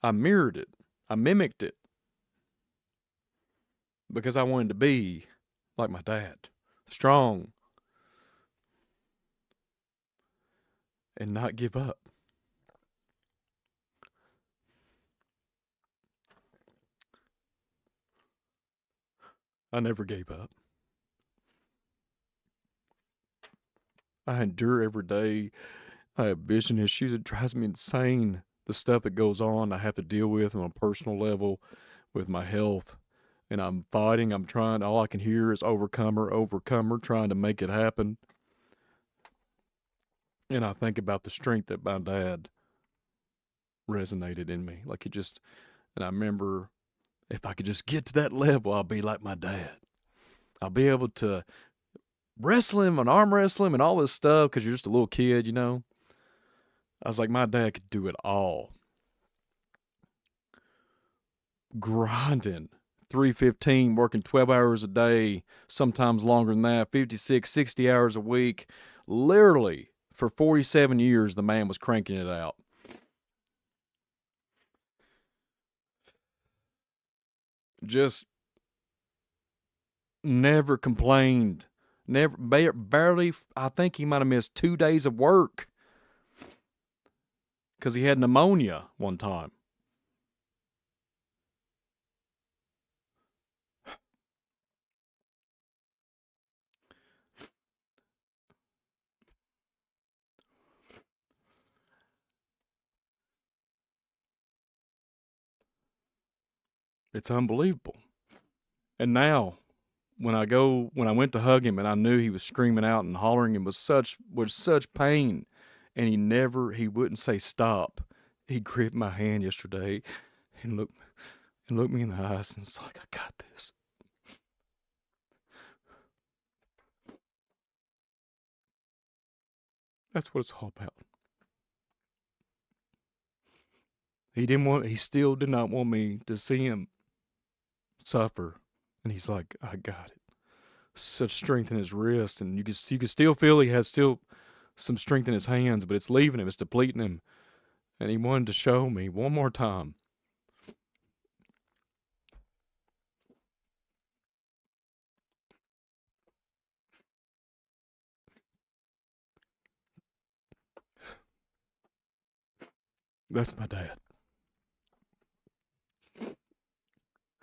I mirrored it. I mimicked it. Because I wanted to be like my dad. Strong. And not give up. I never gave up. I endure every day. I have vision issues. It drives me insane. The stuff that goes on I have to deal with on a personal level with my health. And I'm fighting. I'm trying. All I can hear is overcomer, overcomer, trying to make it happen. And I think about the strength that my dad resonated in me. Like it just, and I remember if I could just get to that level, I'll be like my dad. I'll be able to wrestle him and arm wrestle him and all this stuff because you're just a little kid, you know. I was like, my dad could do it all. Grinding, 315, working 12 hours a day, sometimes longer than that, 56, 60 hours a week. Literally, for 47 years, the man was cranking it out. Just never complained. Never, barely, I think he might have missed 2 days of work because he had pneumonia one time. It's unbelievable. And now, when I went to hug him and I knew he was screaming out and hollering and was such pain, and he wouldn't say stop. He gripped my hand yesterday and looked me in the eyes and it's like, I got this. That's what it's all about. He still did not want me to see him suffer. And he's like, I got it. Such strength in his wrist, and you can still feel he has still some strength in his hands, but it's leaving him, it's depleting him. And he wanted to show me one more time. That's my dad.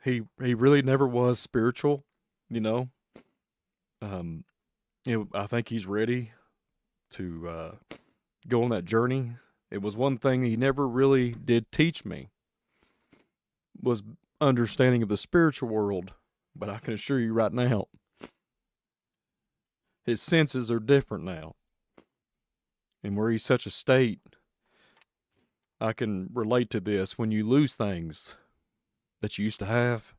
He really never was spiritual, you know. I think he's ready to go on that journey. It was one thing he never really did teach me was understanding of the spiritual world. But I can assure you right now, his senses are different now. And where he's such a state, I can relate to this. When you lose things that you used to have,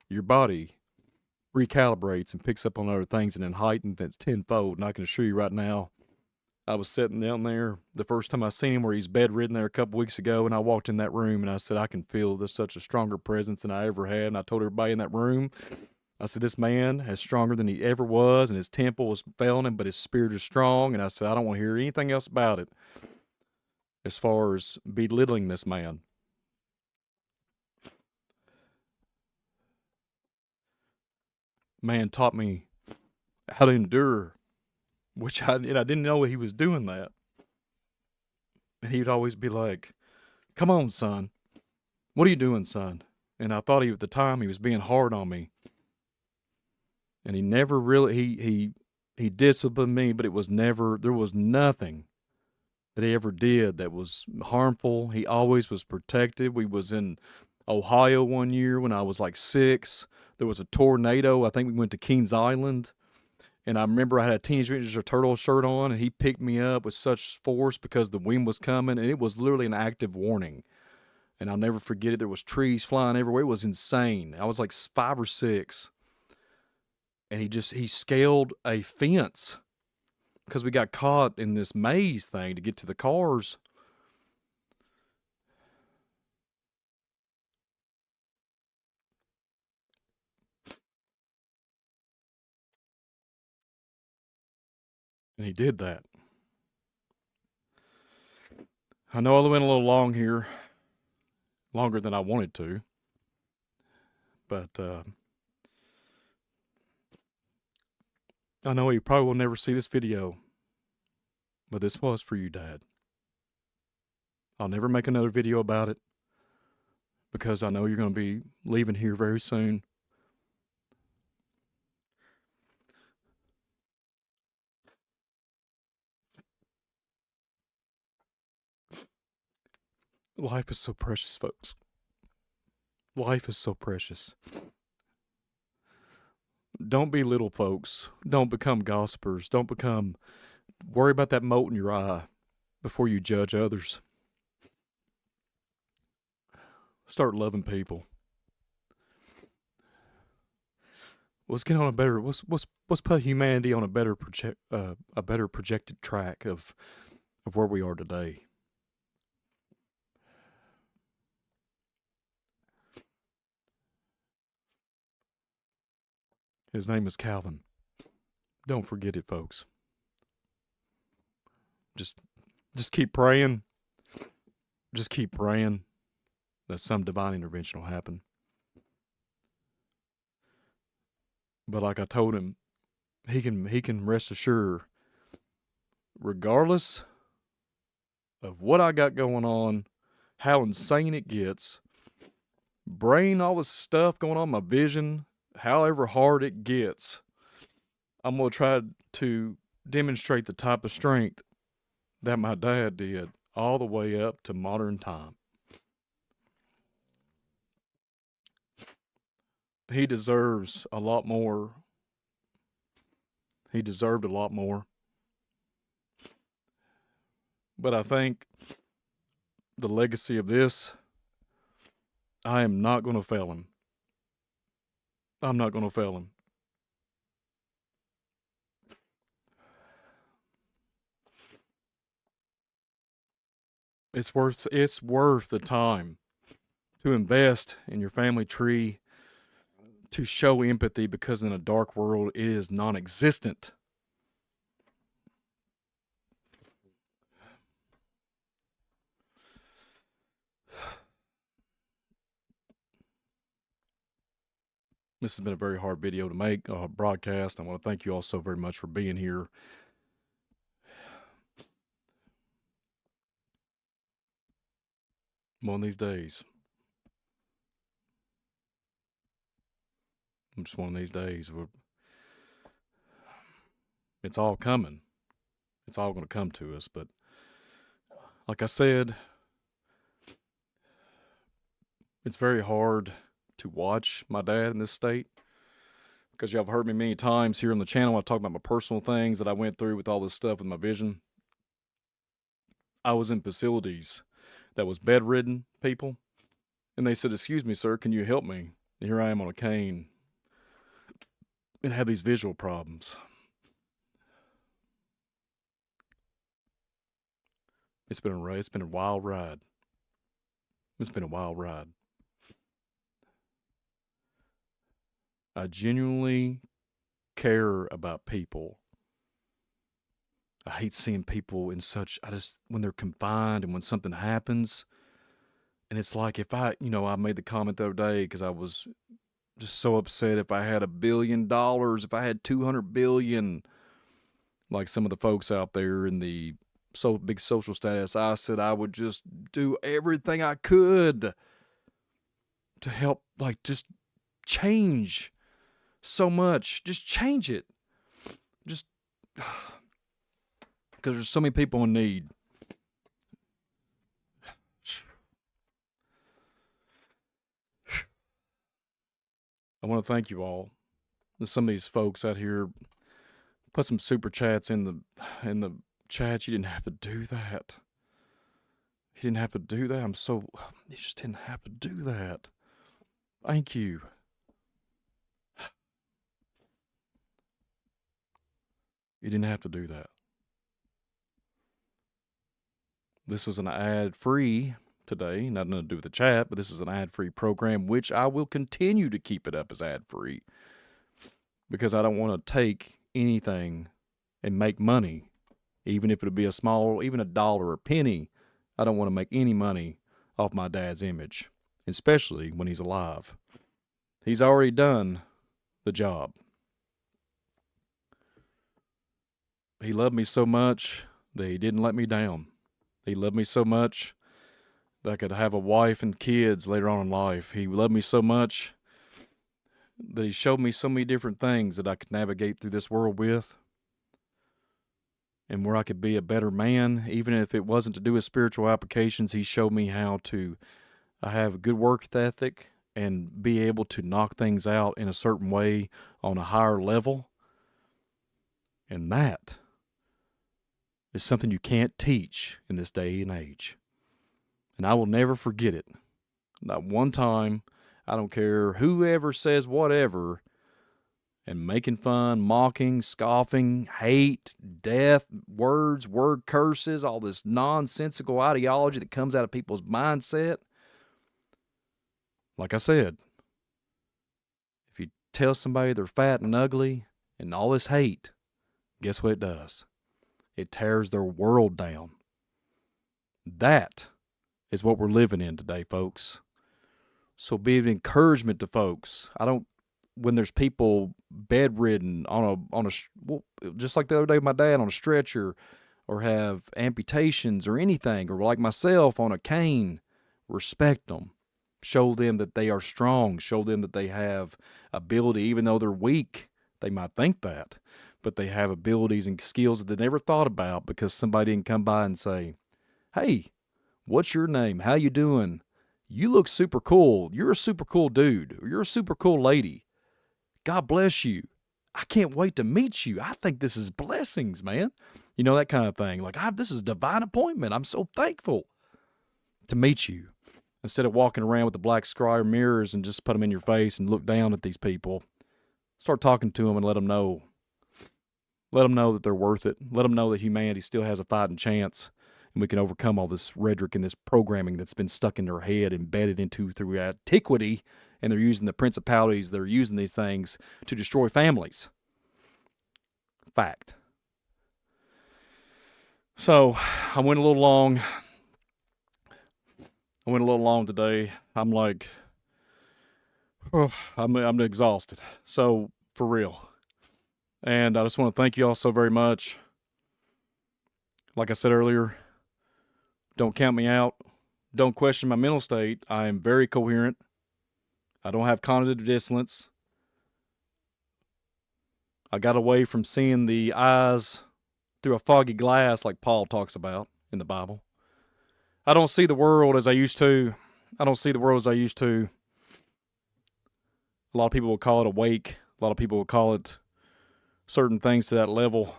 your body recalibrates and picks up on other things and then heightens it tenfold. And I can assure you right now, I was sitting down there the first time I seen him where he's bedridden there a couple weeks ago, and I walked in that room and I said, I can feel there's such a stronger presence than I ever had. And I told everybody in that room, I said, this man is stronger than he ever was, and his temple was failing him, but his spirit is strong. And I said, I don't want to hear anything else about it as far as belittling this man. Man taught me how to endure, which I didn't know he was doing that. And he'd always be like, come on, son. What are you doing, son? And I thought at the time he was being hard on me. And he never really, he disciplined me, but there was nothing that he ever did that was harmful. He always was protective. We was in Ohio one year when I was like 6. There was a tornado. I think we went to Kings Island. And I remember I had a Teenage Mutant Ninja Turtle shirt on, and he picked me up with such force because the wind was coming, and it was literally an active warning. And I'll never forget it. There was trees flying everywhere. It was insane. I was like 5 or 6. And he scaled a fence because we got caught in this maze thing to get to the cars. And he did that. I know I went a little long here, longer than I wanted to. But I know you probably will never see this video. But this was for you, Dad. I'll never make another video about it because I know you're going to be leaving here very soon. Life is so precious, folks. Life is so precious. Don't be little folks. Don't become gossipers. Don't worry about that mote in your eye before you judge others. Start loving people. Let's get on let's put humanity on a better projected track of where we are today. His name is Calvin. Don't forget it, folks. Just keep praying. Just keep praying that some divine intervention will happen. But like I told him, he can rest assured, regardless of what I got going on, how insane it gets, brain, all this stuff going on, my vision, however hard it gets, I'm going to try to demonstrate the type of strength that my dad did all the way up to modern time. He deserves a lot more. He deserved a lot more. But I think the legacy of this, I am not going to fail him. I'm not going to fail him. It's worth the time to invest in your family tree, to show empathy, because in a dark world it is non-existent. This has been a very hard video to make, broadcast. I want to thank you all so very much for being here. One of these days, just one of these days, it's all coming. It's all going to come to us. But like I said, it's very hard to watch my dad in this state, because y'all have heard me many times here on the channel. I talk about my personal things that I went through with all this stuff with my vision. I was in facilities that was bedridden people, and they said, "Excuse me, sir, can you help me?" And here I am on a cane and have these visual problems. It's been a wild ride. It's been a wild ride. I genuinely care about people. I hate seeing people when they're confined and when something happens. And it's like, if I made the comment the other day because I was just so upset. If I had $1 billion, if I had 200 billion, like some of the folks out there in the so big social status, I said I would just do everything I could to help, like, just change so much. Just change it. Just because there's so many people in need. I want to thank you all. Some of these folks out here put some super chats in the chat. You didn't have to do that. You didn't have to do that. You just didn't have to do that. Thank you. You didn't have to do that. This was an ad-free today, nothing to do with the chat, but this is an ad-free program, which I will continue to keep it up as ad-free because I don't want to take anything and make money, even if it would be even a dollar or a penny. I don't want to make any money off my dad's image, especially when he's alive. He's already done the job. He loved me so much that he didn't let me down. He loved me so much that I could have a wife and kids later on in life. He loved me so much that he showed me so many different things that I could navigate through this world with, and where I could be a better man. Even if it wasn't to do with spiritual applications, he showed me how to have a good work ethic and be able to knock things out in a certain way on a higher level. And that is something you can't teach in this day and age. And I will never forget it. Not one time. I don't care whoever says whatever, and making fun, mocking, scoffing, hate, death, word curses, all this nonsensical ideology that comes out of people's mindset. Like I said, if you tell somebody they're fat and ugly and all this hate, guess what it does? It tears their world down. That is what we're living in today, folks. So be an encouragement to folks. When there's people bedridden just like the other day with my dad on a stretcher, or have amputations or anything, or like myself on a cane, respect them. Show them that they are strong. Show them that they have ability, even though they're weak. They might think that, but they have abilities and skills that they never thought about because somebody didn't come by and say, "Hey, what's your name? How you doing? You look super cool. You're a super cool dude. Or you're a super cool lady. God bless you. I can't wait to meet you. I think this is blessings, man." You know, that kind of thing. Like, this is divine appointment. I'm so thankful to meet you. Instead of walking around with the black square mirrors and just put them in your face and look down at these people, start talking to them and let them know. Let them know that they're worth it. Let them know that humanity still has a fighting chance, and we can overcome all this rhetoric and this programming that's been stuck in their head, embedded into through antiquity, and they're using the principalities, they're using these things to destroy families. Fact. So, I went a little long today. I'm like, I'm exhausted. So, for real. And I just want to thank you all so very much. Like I said earlier, don't count me out. Don't question my mental state. I am very coherent. I don't have cognitive dissonance. I got away from seeing the eyes through a foggy glass like Paul talks about in the Bible. I don't see the world as I used to. A lot of people will call it awake. A lot of people will call it certain things to that level.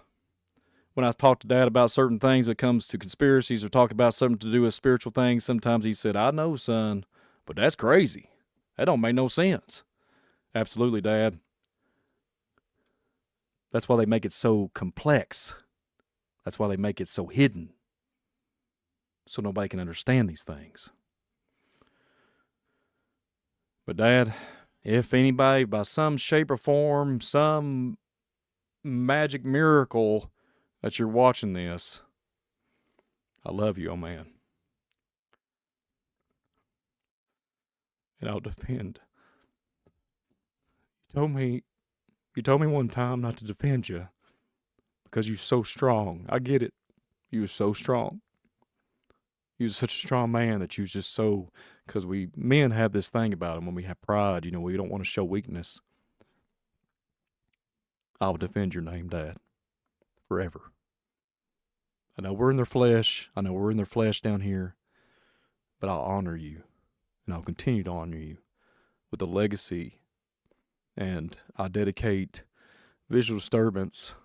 When I talk to Dad about certain things when it comes to conspiracies or talk about something to do with spiritual things, sometimes he said, "I know, son, but that's crazy. That don't make no sense." Absolutely, Dad. That's why they make it so complex. That's why they make it so hidden. So nobody can understand these things. But Dad, if anybody, by some shape or form, some magic miracle that you're watching this, I love you, oh man. And I'll defend. You told me one time not to defend you because you're so strong. I get it. You were so strong. You was such a strong man that you was just so, because men have this thing about them when we have pride, we don't want to show weakness. I will defend your name, Dad, forever. I know we're in their flesh. I know we're in their flesh down here, but I'll honor you, and I'll continue to honor you with the legacy And I dedicate Visual Disturbance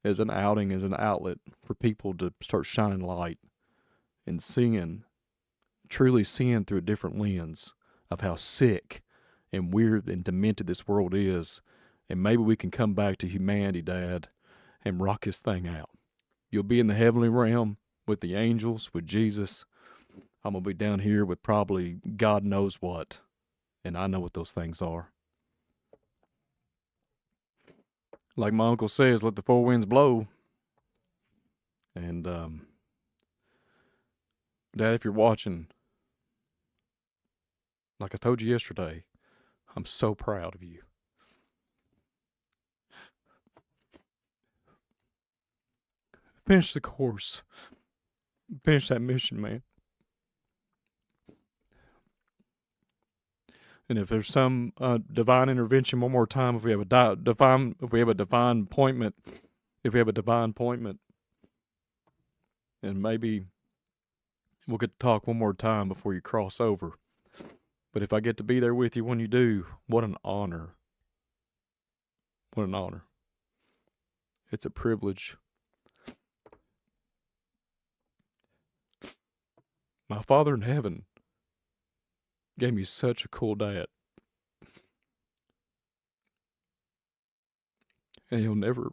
as an outing, as an outlet for people to start shining light and seeing, truly seeing through a different lens of how sick and weird and demented this world is. And maybe we can come back to humanity, Dad, and rock this thing out. You'll be in the heavenly realm with the angels, with Jesus. I'm going to be down here with probably God knows what. And I know what those things are. Like my uncle says, let the four winds blow. And, Dad, if you're watching, like I told you yesterday, I'm so proud of you. Finish the course. Finish that mission, man. And if there's some divine intervention, one more time, if we have a divine appointment, and maybe we'll get to talk one more time before you cross over. But if I get to be there with you when you do, what an honor. What an honor. It's a privilege. My Father in heaven gave me such a cool dad. And he'll never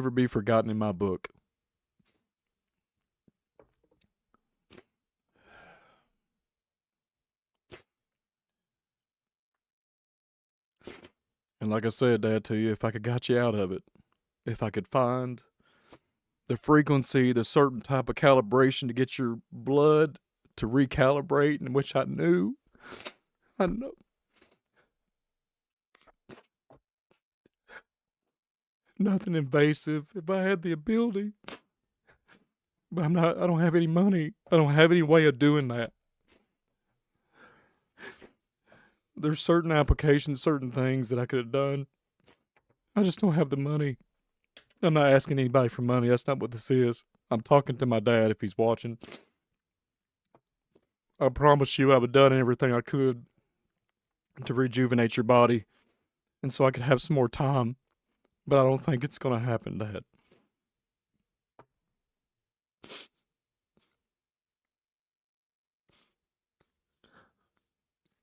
be forgotten in my book. And like I said, Dad, to you, if I could got you out of it, if I could find the frequency, the certain type of calibration to get your blood to recalibrate, in which I know. Nothing invasive. If I had the ability, but I don't have any money. I don't have any way of doing that. There's certain applications, certain things that I could have done. I just don't have the money. I'm not asking anybody for money. That's not what this is. I'm talking to my dad if he's watching. I promise you I would have done everything I could to rejuvenate your body and so I could have some more time. But I don't think it's going to happen, Dad.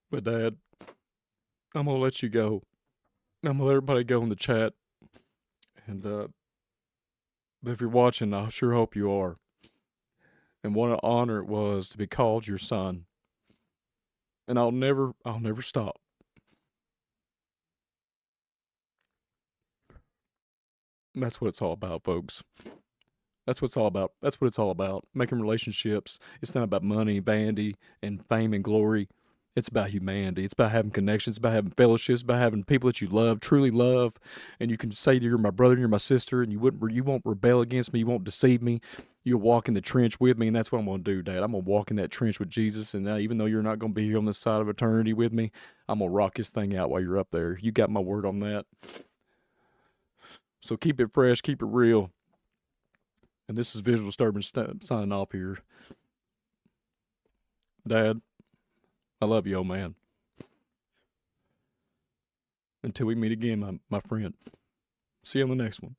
But Dad, I'm going to let you go. I'm going to let everybody go in the chat. And if you're watching, I sure hope you are. And what an honor it was to be called your son. And I'll never stop. And that's what it's all about, folks. That's what it's all about. That's what it's all about. Making relationships. It's not about money, vanity, and fame and glory. It's about humanity. It's about having connections. It's about having fellowships. It's about having people that you love, truly love, and you can say that you're my brother and you're my sister, and you won't rebel against me. You won't deceive me. You'll walk in the trench with me, and that's what I'm going to do, Dad. I'm going to walk in that trench with Jesus, and even though you're not going to be here on this side of eternity with me, I'm going to rock this thing out while you're up there. You got my word on that. So keep it fresh, keep it real. And this is Visual Disturbance signing off here. Dad, I love you, old man. Until we meet again, my friend. See you on the next one.